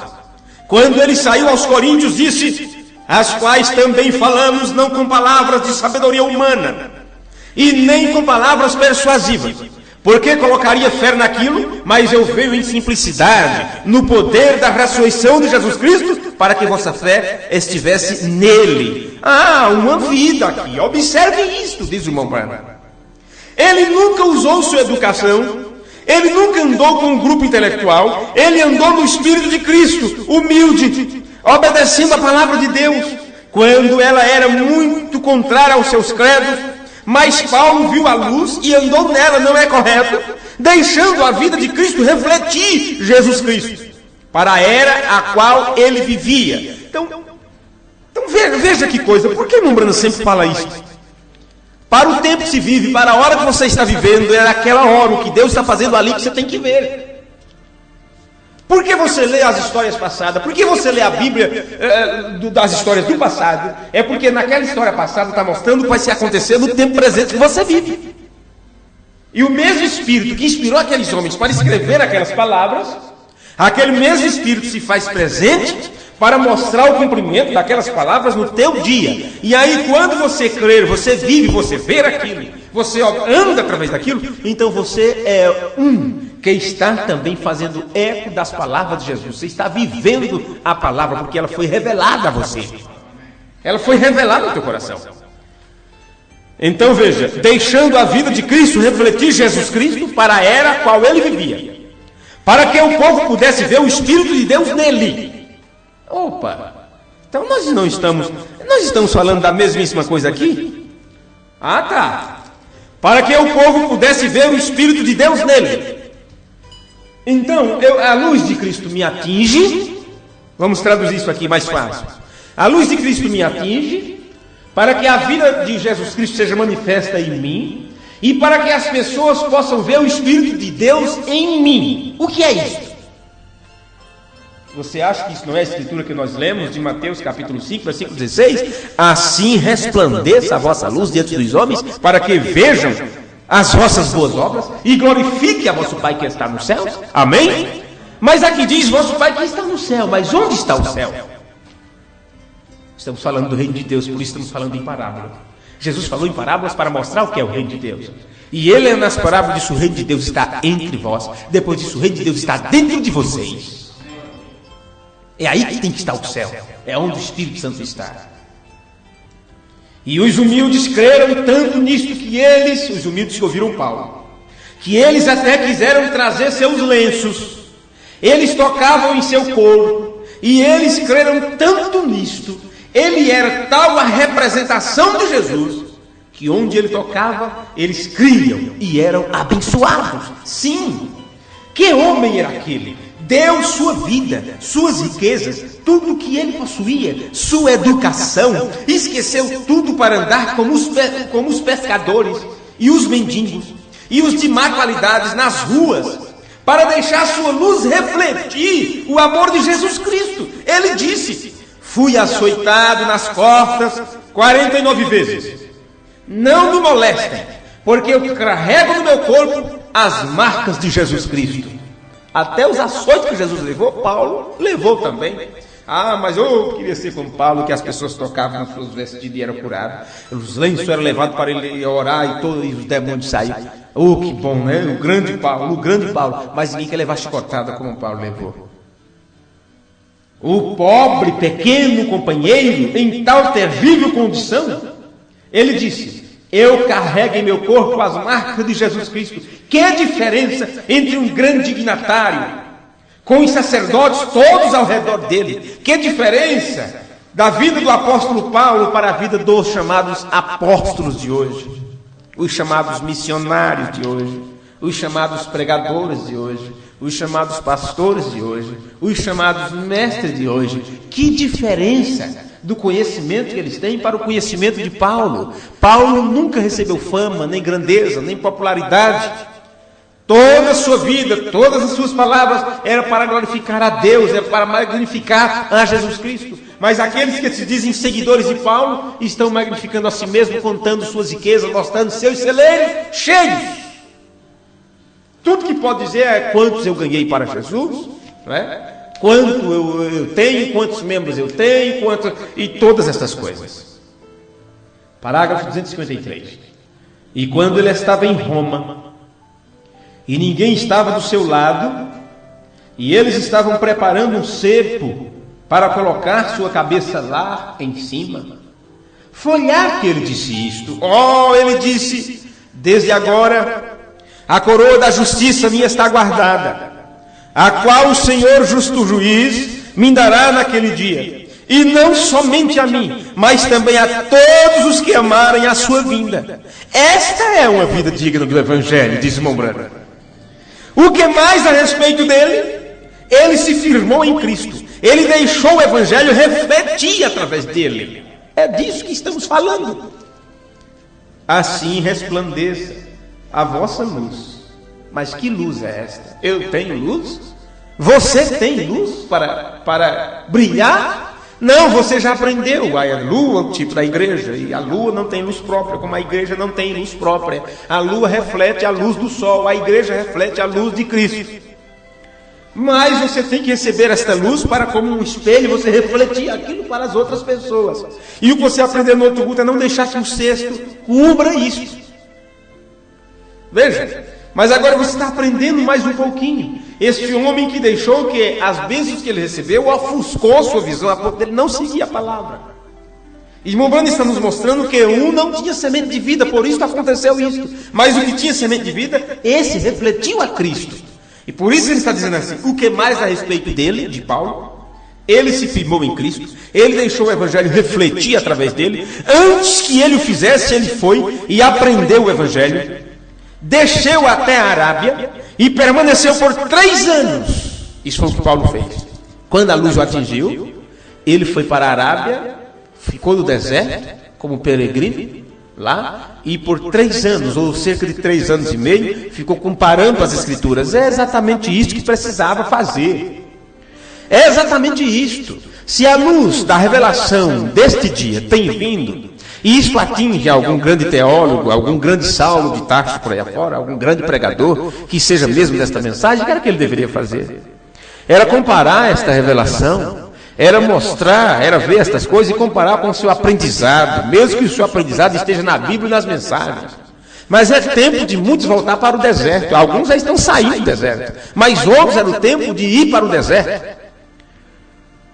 Quando ele saiu aos Coríntios, disse, as quais também falamos não com palavras de sabedoria humana, e nem com palavras persuasivas, porque colocaria fé naquilo, mas eu veio em simplicidade, no poder da ressurreição de Jesus Cristo, para que vossa fé estivesse nele. Uma vida aqui, observe isto, diz o irmão Branham. Ele nunca usou sua educação, ele nunca andou com um grupo intelectual, ele andou no Espírito de Cristo, humilde, obedecendo a palavra de Deus, quando ela era muito contrária aos seus credos, mas Paulo viu a luz e andou nela, não é correto? Deixando a vida de Cristo refletir Jesus Cristo, para a era a qual ele vivia. Então veja que coisa, por que o Nombrando sempre fala isso? Para o tempo que se vive, para a hora que você está vivendo, é aquela hora, o que Deus está fazendo ali que você tem que ver. Por que você lê as histórias passadas? Por que você lê a Bíblia das histórias do passado? É porque naquela história passada está mostrando o que vai se acontecer no tempo presente que você vive. E o mesmo Espírito que inspirou aqueles homens para escrever aquelas palavras, aquele mesmo Espírito se faz presente para mostrar o cumprimento daquelas palavras no teu dia. E aí, quando você crer, você vive, você vê aquilo, você anda através daquilo, então você é que está também fazendo eco das palavras de Jesus. Você está vivendo a palavra, porque ela foi revelada a você. Ela foi revelada no teu coração. Então veja, deixando a vida de Cristo refletir Jesus Cristo para a era a qual ele vivia, para que o povo pudesse ver o Espírito de Deus nele. Opa, então nós estamos falando da mesmíssima coisa aqui? Ah, tá. Para que o povo pudesse ver o Espírito de Deus nele. Então, a luz de Cristo me atinge. Vamos traduzir isso aqui mais fácil. A luz de Cristo me atinge, para que a vida de Jesus Cristo seja manifesta em mim, e para que as pessoas possam ver o Espírito de Deus em mim. O que é isso? Você acha que isso não é a escritura que nós lemos de Mateus capítulo 5, versículo 16? Assim resplandeça a vossa luz diante dos homens, para que vejam as vossas boas obras e glorifique a vosso Pai que está nos céus. Amém? Mas aqui diz vosso Pai que está no céu. Mas onde está o céu? Estamos falando do reino de Deus, por isso estamos falando em parábola. Jesus falou em parábolas para mostrar o que é o reino de Deus. E ele, nas parábolas, disse: o reino de Deus está entre vós. Depois disso, o reino de Deus está dentro de vocês. É aí que tem que estar o céu. É onde o Espírito Santo está. E os humildes creram tanto nisto que eles, os humildes que ouviram Paulo, que eles até quiseram trazer seus lenços. Eles tocavam em seu corpo. E eles creram tanto nisto. Ele era tal a representação de Jesus, que onde ele tocava, eles criam e eram abençoados. Sim. Que homem era aquele? Deu sua vida, suas riquezas, tudo o que ele possuía, sua educação, esqueceu tudo para andar como os pescadores e os mendigos e os de má qualidade nas ruas, para deixar sua luz refletir o amor de Jesus Cristo. Ele disse: fui açoitado nas costas 49 vezes. Não me molestem, porque eu carrego no meu corpo as marcas de Jesus Cristo. Até os açoites que Jesus levou, Paulo levou também. Ah, mas eu queria ser como Paulo, que as pessoas tocavam nas suas vestidas e eram curadas. Os lenços eram levados para ele orar e os demônios saíam. Oh, que bom, né? O grande Paulo. Mas ninguém quer levar chicotada como Paulo levou. O pobre, pequeno companheiro, em tal terrível condição, ele disse: eu carrego em meu corpo as marcas de Jesus Cristo. Que diferença entre um grande dignatário, com os sacerdotes todos ao redor dele. Que diferença da vida do apóstolo Paulo para a vida dos chamados apóstolos de hoje, os chamados missionários de hoje, os chamados pregadores de hoje, os chamados pastores de hoje, os chamados mestres de hoje. Que diferença do conhecimento que eles têm para o conhecimento de Paulo. Paulo nunca recebeu fama, nem grandeza, nem popularidade. Toda a sua vida, todas as suas palavras eram para glorificar a Deus, era para magnificar a Jesus Cristo. Mas aqueles que se dizem seguidores de Paulo estão magnificando a si mesmo, contando suas riquezas, mostrando seus celeiros cheios. Tudo que pode dizer é quantos eu ganhei para Jesus, não é? Quanto eu tenho, quantos membros eu tenho, e todas essas coisas. Parágrafo 253. E quando ele estava em Roma, e ninguém estava do seu lado, e eles estavam preparando um cepo para colocar sua cabeça lá em cima, foi lá que ele disse isto. Ele disse: desde agora a coroa da justiça minha está guardada, a qual o Senhor justo juiz me dará naquele dia, e não somente a mim, mas também a todos os que amarem a sua vinda. Esta é uma vida digna do Evangelho, diz irmão Branco. O que mais a respeito dele? Ele se firmou em Cristo, ele deixou o Evangelho refletir através dele. É disso que estamos falando. Assim resplandeça a vossa luz. Mas que luz é esta? Eu tenho luz? Você tem luz para brilhar? Não, você já aprendeu. A lua é o tipo da igreja, e a lua não tem luz própria, como a igreja não tem luz própria. A lua reflete a luz do sol, a igreja reflete a luz de Cristo. Mas você tem que receber esta luz para, como um espelho, você refletir aquilo para as outras pessoas. E o que você aprender no outro culto é não deixar que o cesto cubra isso. Veja, mas agora você está aprendendo mais um pouquinho. Este homem que deixou que as bênçãos que ele recebeu ofuscou sua visão, a ponto dele não seguir a palavra. Irmão Branham está nos mostrando que um não tinha semente de vida, por isso aconteceu isso. Mas o que tinha semente de vida, esse refletiu a Cristo. E por isso ele está dizendo assim, o que mais a respeito dele, de Paulo, ele se firmou em Cristo, ele deixou o Evangelho refletir através dele. Antes que ele o fizesse, ele foi e aprendeu o Evangelho, desceu até a Arábia e permaneceu por 3 anos. Isso foi o que Paulo fez. Quando a luz o atingiu, ele foi para a Arábia, ficou no deserto como peregrino lá, e por 3 anos, ou cerca de 3 anos e meio, ficou comparando as Escrituras. É exatamente isso que precisava fazer. É exatamente isto. Se a luz da revelação deste dia tem vindo, e isso atinge algum grande teólogo, algum grande Saulo de Tarso por aí afora, algum grande pregador, que seja mesmo desta mensagem, o que era que ele deveria fazer? Era comparar esta revelação, era mostrar, era ver estas coisas e comparar com o seu aprendizado, mesmo que o seu aprendizado esteja na Bíblia e nas mensagens. Mas é tempo de muitos voltar para o deserto. Alguns já estão saindo do deserto, mas outros era o tempo de ir para o deserto.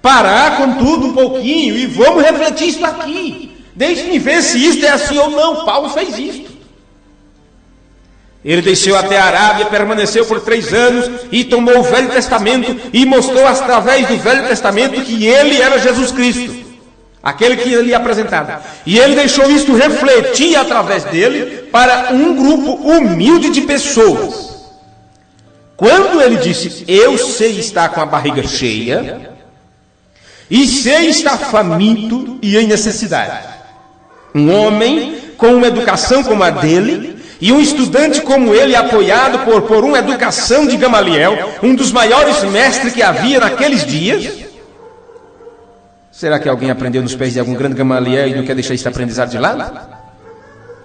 Parar com tudo um pouquinho e vamos refletir isso aqui. Deixe-me ver se isto é assim ou não. Paulo fez isto. Ele desceu até a Arábia, permaneceu por 3 anos e tomou o Velho Testamento e mostrou através do Velho Testamento que ele era Jesus Cristo, aquele que ele apresentava. E ele deixou isto refletir através dele para um grupo humilde de pessoas. Quando ele disse, eu sei estar com a barriga cheia e sei estar faminto e em necessidade. Um homem com uma educação como a dele e um estudante como ele, apoiado por uma educação de Gamaliel, um dos maiores mestres que havia naqueles dias. Será que alguém aprendeu nos pés de algum grande Gamaliel e não quer deixar esse aprendizado de lado?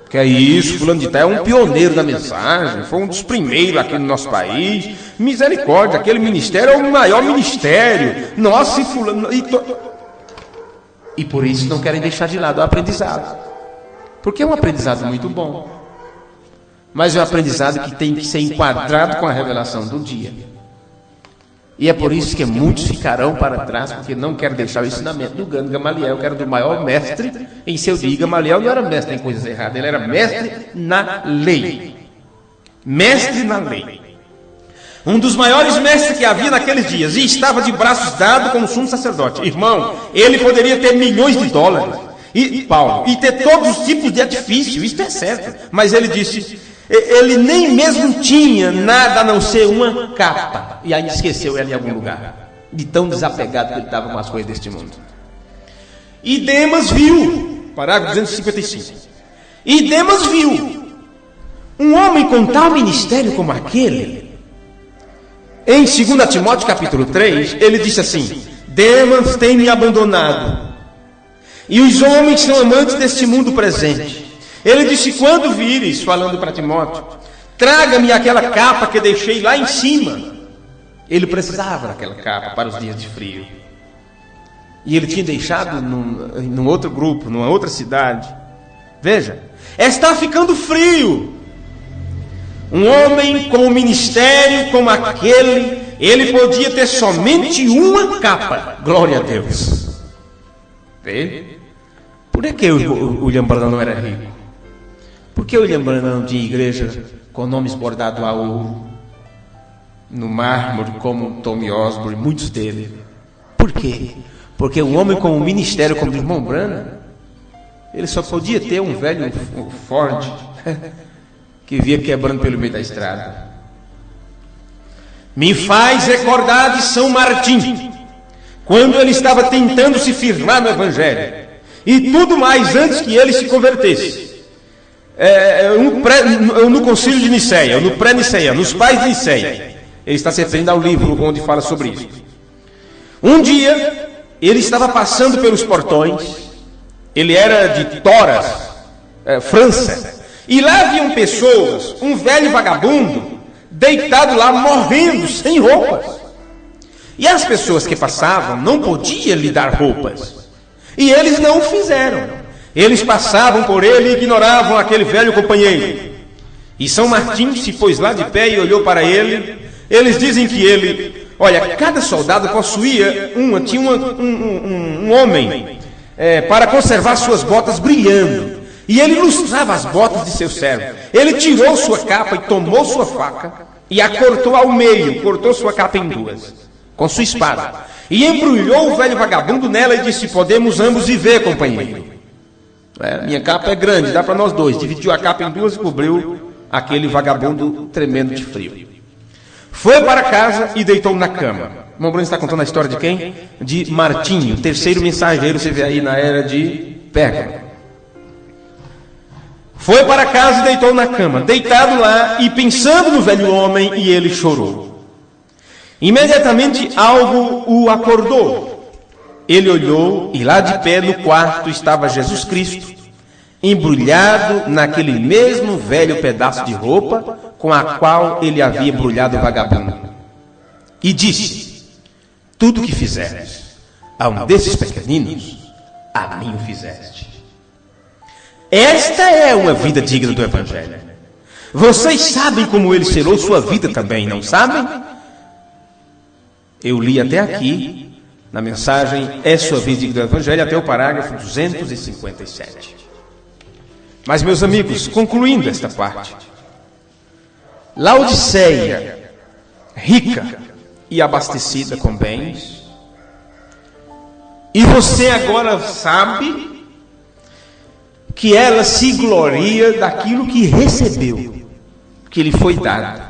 Que é isso, fulano de tal é um pioneiro da mensagem, foi um dos primeiros aqui no nosso país. Misericórdia, aquele ministério é o maior ministério. Nossa, e fulano... E por isso não querem deixar de lado o aprendizado. Porque é um aprendizado muito bom. Mas é um aprendizado que tem que ser enquadrado com a revelação do dia. E é por isso que muitos ficarão para trás, porque não querem deixar o ensinamento do grande Gamaliel, que era do maior mestre em seu dia. Gamaliel não era mestre em coisas erradas, ele era mestre na lei. Mestre na lei. Um dos maiores mestres que havia naqueles dias, e estava de braços dados como sumo sacerdote. Irmão, ele poderia ter milhões de dólares, Paulo, e ter todos os tipos de artifício, isso é certo. Mas ele disse... Ele nem mesmo tinha nada a não ser uma capa. E ainda esqueceu ela em algum lugar. De tão desapegado que ele estava com as coisas deste mundo. E Demas viu, parágrafo 255. E Demas viu um homem com tal ministério como aquele. Em 2 Timóteo capítulo 3, ele disse assim: Demas tem me abandonado, e os homens são amantes deste mundo presente. Ele disse, quando vires, falando para Timóteo, traga-me aquela capa que deixei lá em cima. Ele precisava daquela capa para os dias de frio. E ele tinha deixado num outro grupo, numa outra cidade. Veja, está ficando frio. Um homem com um ministério como aquele, ele podia ter somente uma capa. Glória a Deus. Vê? Por que o William Branham não era rico? Por que o William Branham tinha igreja com nomes bordados a ouro, no mármore, como Tommy Osborne, muitos dele? Por quê? Porque um homem com um ministério como o do irmão Branham, ele só podia ter um velho Ford que via quebrando pelo meio da estrada. Me faz recordar de São Martim, quando ele estava tentando se firmar no Evangelho, e tudo mais antes que ele se convertesse. No concílio de Niceia, no pré-Niceia, nos pais de Niceia. Ele está se referindo ao livro onde fala sobre isso. Um dia, ele estava passando pelos portões. Ele era de Toras, França. E lá haviam pessoas, um velho vagabundo, deitado lá, morrendo, sem roupas. E as pessoas que passavam não podiam lhe dar roupas. E eles não o fizeram. Eles passavam por ele e ignoravam aquele velho companheiro. E São Martim se pôs lá de pé e olhou para ele. Eles dizem que ele... Olha, cada soldado possuía tinha um homem para conservar suas botas brilhando. E ele lustrava as botas de seu servo. Ele tirou sua capa e tomou sua faca e a cortou ao meio, cortou sua capa em duas, com sua espada. E embrulhou o velho vagabundo nela e disse: podemos ambos viver, companheiro. Minha capa é grande, dá para nós dois. Dividiu a capa em duas e cobriu aquele vagabundo tremendo de frio. Foi para casa e deitou na cama. O irmão Bruno está contando a história de quem? De Martinho, o terceiro mensageiro, você vê aí na era de Pérgamo. Foi para casa e deitou na cama, deitado lá e pensando no velho homem, e ele chorou. Imediatamente algo o acordou. Ele olhou e lá de pé no quarto estava Jesus Cristo, embrulhado naquele mesmo velho pedaço de roupa com a qual ele havia embrulhado o vagabundo. E disse: tudo que fizeres a um desses pequeninos, a mim o fizeste. Esta é uma vida digna do Evangelho. Vocês sabem como ele selou sua vida também, não sabem? Eu li até aqui, na mensagem É Sua Vida Digna do Evangelho, até o parágrafo 257. Mas, meus amigos, concluindo esta parte, Laodiceia, rica e abastecida com bens, e você agora sabe que ela se gloria daquilo que recebeu, que lhe foi dado.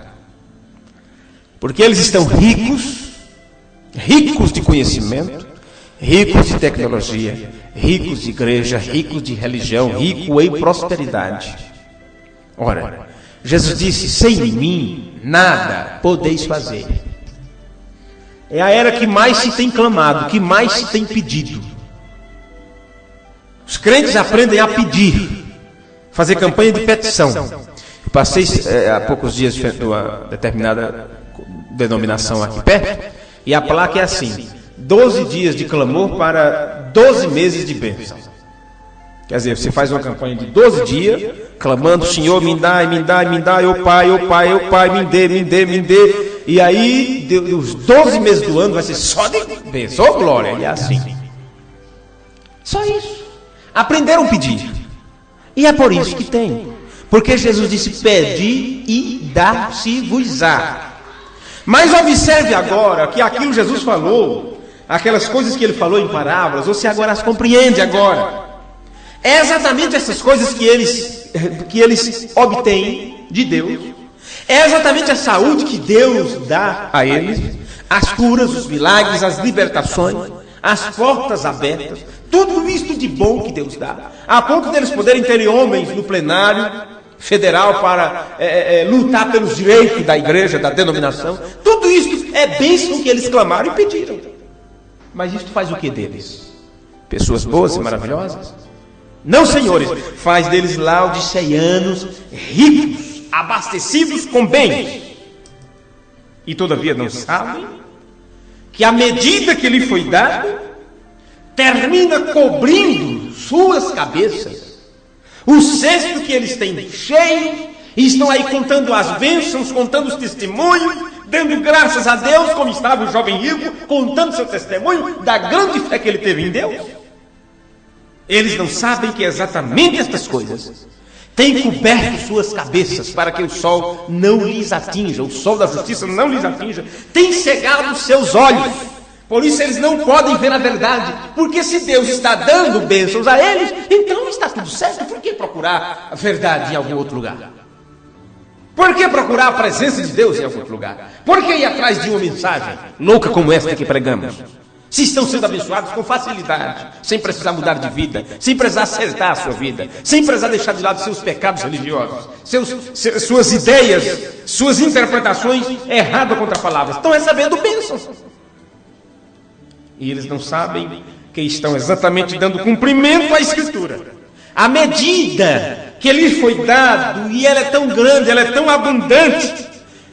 Porque eles estão ricos de conhecimento, ricos de tecnologia, ricos de igreja, ricos de religião, ricos em prosperidade. Ora, Jesus disse: sem mim nada podeis fazer. É a era que mais se tem clamado, que mais se tem pedido. Os crentes aprendem a pedir, fazer campanha de petição. Eu passei há poucos dias de uma determinada denominação aqui perto, e a placa é assim: 12 dias de clamor para 12 meses de bênção. Quer dizer, você faz uma campanha de 12 dias, clamando: Senhor, me dá, me dá, me dá, ô Pai, ô Pai, ô Pai, me dê, me dê, me dê. E aí, os 12 meses do ano vai ser só de bênção, ô glória, e é assim. Só isso. Aprenderam a pedir. E é por isso que tem. Porque Jesus disse: pedi e dar-se-vos-á. Mas observe agora que aquilo Jesus falou, aquelas coisas que ele falou em parábolas, você agora as compreende agora. É exatamente essas coisas que eles obtêm de Deus. É exatamente a saúde que Deus dá a eles, as curas, os milagres, as libertações, as portas abertas, tudo isto de bom que Deus dá, a ponto deles poderem ter homens no plenário federal para lutar pelos direitos da igreja, da denominação. Tudo isso é bênção que eles clamaram e pediram. Mas isto faz o que deles? Pessoas boas e maravilhosas? Não, senhores, faz deles laodiceianos, ricos, abastecidos com bens. E todavia não sabem que a medida que lhe foi dada termina cobrindo suas cabeças. O cesto que eles têm cheio, e estão aí contando as bênçãos, contando os testemunhos, dando graças a Deus, como estava o jovem rico, contando seu testemunho da grande fé que ele teve em Deus. Eles não sabem que exatamente estas coisas têm coberto suas cabeças para que o sol não lhes atinja, o sol da justiça não lhes atinja, tem cegado os seus olhos. Por isso eles não podem ver a verdade, porque se Deus está dando bênçãos a eles, então está tudo certo. Por que procurar a verdade em algum outro lugar? Por que procurar a presença de Deus em algum outro lugar? Por que ir atrás de uma mensagem louca como esta que pregamos? Se estão sendo abençoados com facilidade, sem precisar mudar de vida, sem precisar acertar a sua vida, sem precisar deixar de lado seus pecados religiosos, suas ideias, suas interpretações erradas contra a palavra, estão recebendo bênçãos. E eles não sabem que estão exatamente dando cumprimento à Escritura. A medida que lhes foi dado, e ela é tão grande, ela é tão abundante,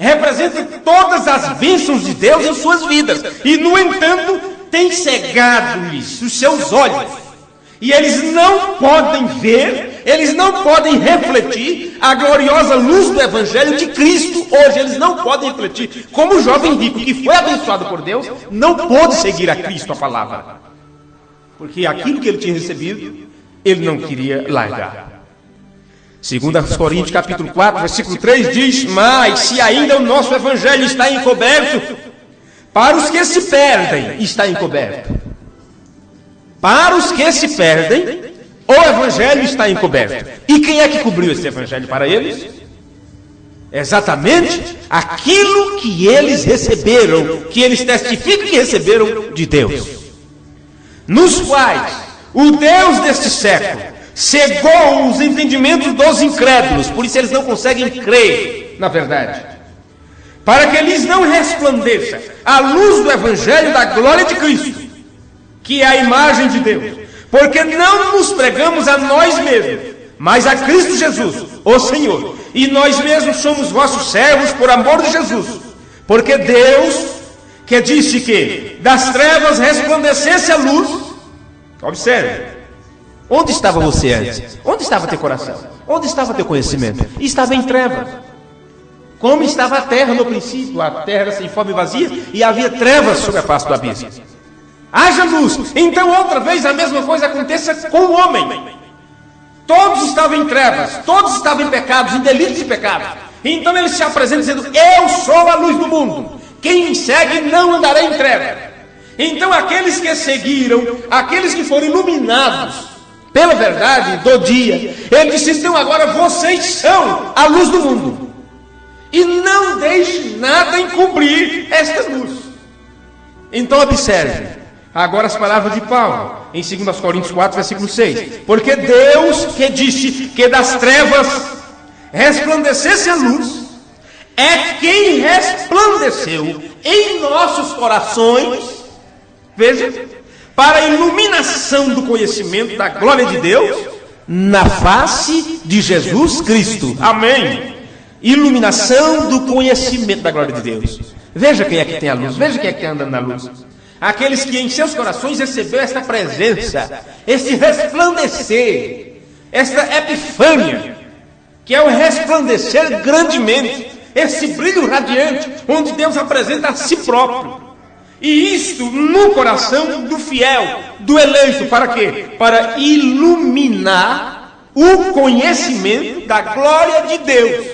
representa todas as bênçãos de Deus em suas vidas, e no entanto tem cegado-lhes os seus olhos, e eles não podem ver, eles não podem refletir a gloriosa luz do Evangelho de Cristo. Hoje eles não podem refletir, como o jovem rico que foi abençoado por Deus, não pôde seguir a Cristo, a palavra, porque aquilo que ele tinha recebido, ele não queria largar. 2 Coríntios capítulo 4, versículo 3 diz: mas se ainda o nosso Evangelho está encoberto, para os que se perdem está encoberto. Para os que se perdem, o Evangelho está encoberto. E quem é que cobriu esse Evangelho para eles? Exatamente aquilo que eles receberam, que eles testificam que receberam de Deus, nos quais o Deus deste século cegou os entendimentos dos incrédulos, por isso eles não conseguem crer na verdade, para que lhes não resplandeça a luz do Evangelho da glória de Cristo, que é a imagem de Deus, porque não nos pregamos a nós mesmos, mas a Cristo Jesus, o Senhor, e nós mesmos somos vossos servos por amor de Jesus, porque Deus, que disse que das trevas resplandecesse a luz, observe, onde estava você antes? Onde estava teu coração? Onde estava teu conhecimento? Estava em trevas. Como estava a terra no princípio? A terra era sem forma e vazia, e havia trevas sobre a face do abismo. Haja luz. Então outra vez a mesma coisa aconteça com o homem. Todos estavam em trevas, todos estavam em pecados, em delitos e pecados. Então ele se apresenta dizendo: eu sou a luz do mundo, quem me segue não andará em trevas. Então aqueles que seguiram, aqueles que foram iluminados pela verdade do dia, ele disse: então agora vocês são a luz do mundo, e não deixe nada encobrir esta luz. Então observe agora as palavras de Paulo em 2 Coríntios 4, versículo 6. Porque Deus, que disse que das trevas resplandecesse a luz, é quem resplandeceu em nossos corações, veja, para a iluminação do conhecimento da glória de Deus na face de Jesus Cristo. Amém. Iluminação do conhecimento da glória de Deus. Veja quem é que tem a luz, veja quem é que está andando na luz. Aqueles que em seus corações recebeu esta presença, este resplandecer, esta epifânia, que é o resplandecer grandemente, esse brilho radiante, onde Deus apresenta a si próprio. E isto no coração do fiel, do eleito, para quê? Para iluminar o conhecimento da glória de Deus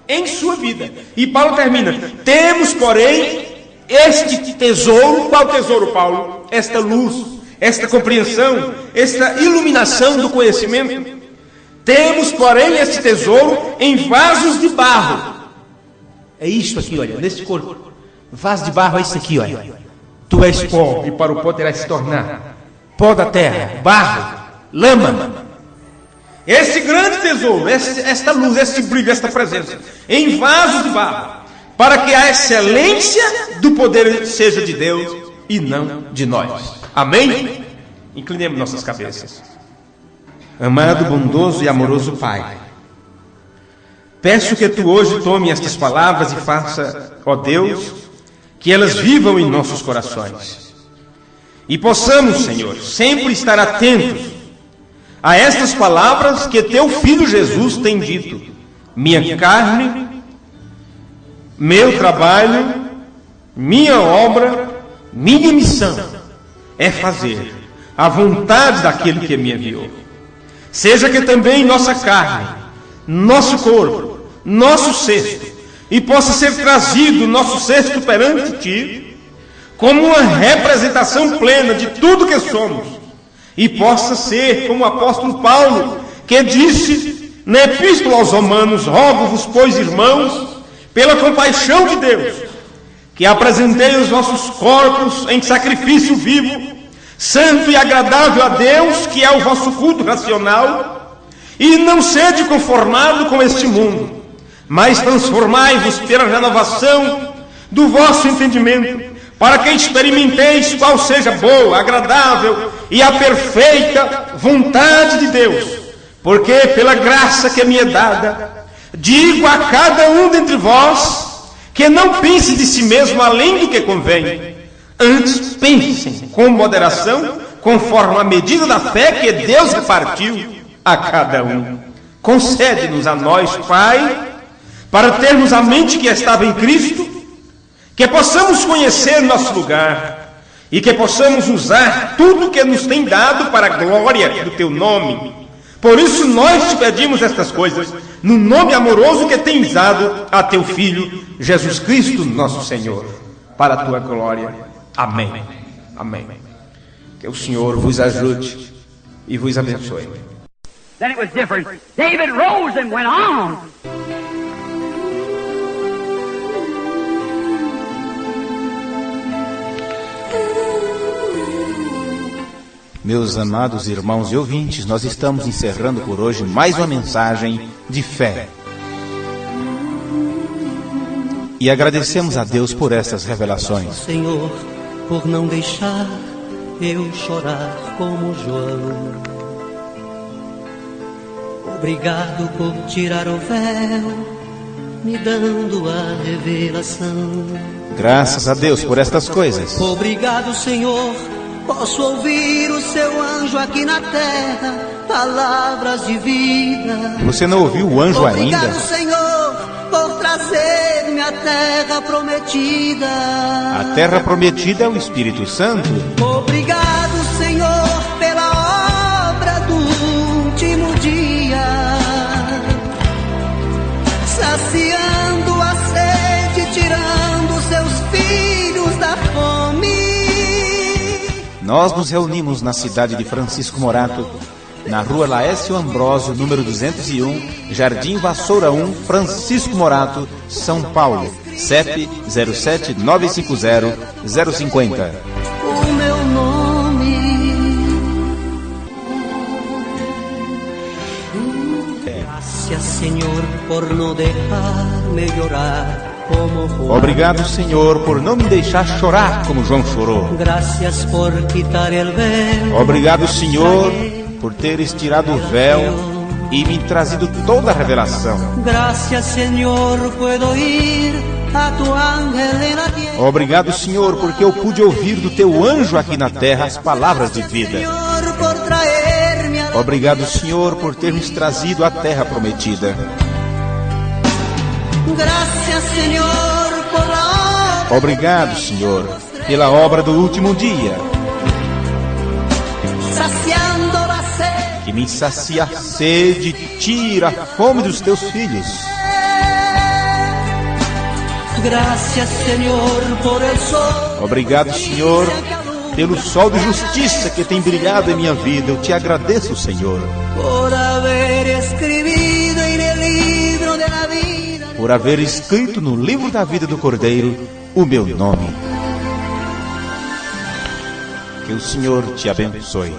em sua vida. E Paulo termina: temos, porém, este tesouro. Qual tesouro, Paulo? Esta luz, esta compreensão, esta iluminação do conhecimento. Temos, porém, este tesouro em vasos de barro. É isto aqui, olha, nesse corpo. Vaso de barro é isso aqui, olha. Tu és pó, e para o pó terás se tornar. Pó da terra, barro, lama. Esse grande tesouro, esta luz, este brilho, esta presença, em vasos de barro, para que a excelência do poder seja de Deus e não de nós. Amém? Inclinemos nossas cabeças. Amado, bondoso e amoroso Pai, peço que Tu hoje tome estas palavras e faça, ó Deus, que elas vivam em nossos corações. E possamos, Senhor, sempre estar atentos a estas palavras que Teu Filho Jesus tem dito: minha carne, meu trabalho, minha obra, minha missão é fazer a vontade daquele que me enviou. Seja que também nossa carne, nosso corpo, nosso cesto, e possa ser trazido nosso cesto perante Ti, como uma representação plena de tudo que somos, e possa ser como o apóstolo Paulo, que disse na Epístola aos Romanos: rogo-vos, pois, irmãos, pela compaixão de Deus, que apresentei os vossos corpos em sacrifício vivo, santo e agradável a Deus, que é o vosso culto racional, e não sede conformado com este mundo, mas transformai-vos pela renovação do vosso entendimento, para que experimenteis qual seja boa, agradável e a perfeita vontade de Deus. Porque pela graça que me é dada, digo a cada um dentre vós que não pense de si mesmo além do que convém. Antes pensem com moderação, conforme a medida da fé que Deus repartiu a cada um. Concede-nos a nós, Pai, para termos a mente que estava em Cristo, que possamos conhecer nosso lugar e que possamos usar tudo que nos tem dado para a glória do Teu nome. Por isso nós te pedimos estas coisas, no nome amoroso que tens dado a Teu Filho, Jesus Cristo, nosso Senhor, para a Tua glória. Amém. Amém. Que o Senhor vos ajude e vos abençoe. Then it was different. David rose and went on. Meus amados irmãos e ouvintes, nós estamos encerrando por hoje mais uma mensagem de fé. E agradecemos a Deus por essas revelações. Senhor, por não deixar eu chorar como João. Obrigado por tirar o véu, me dando a revelação. Graças a Deus por estas coisas. Obrigado, Senhor. Posso ouvir o seu anjo aqui na terra, palavras de vida. Você não ouviu o anjo ainda? Obrigado, Senhor, por trazer-me à terra prometida. A terra prometida é o Espírito Santo. Obrigado, Senhor, pela obra do último dia, saciando a sede, tirando seus filhos da fome. Nós nos reunimos na cidade de Francisco Morato, na rua Laércio Ambrósio, número 201, Jardim Vassoura 1, Francisco Morato, São Paulo, CEP 07950-050. O meu nome. Gracias, Senhor, por não deixar-me llorar. Obrigado, Senhor, por não me deixar chorar como João chorou. Obrigado, Senhor, por teres tirado o véu e me trazido toda a revelação. Obrigado, Senhor, porque eu pude ouvir do Teu anjo aqui na terra as palavras de vida. Obrigado, Senhor, por ter nos trazido à terra prometida. Obrigado, Senhor, pela obra do último dia, que me sacia a sede e tira a fome dos Teus filhos. Obrigado, Senhor, pelo sol de justiça que tem brilhado em minha vida. Eu te agradeço, Senhor, por haver escrito no livro da vida do Cordeiro o meu nome. Que o Senhor te abençoe.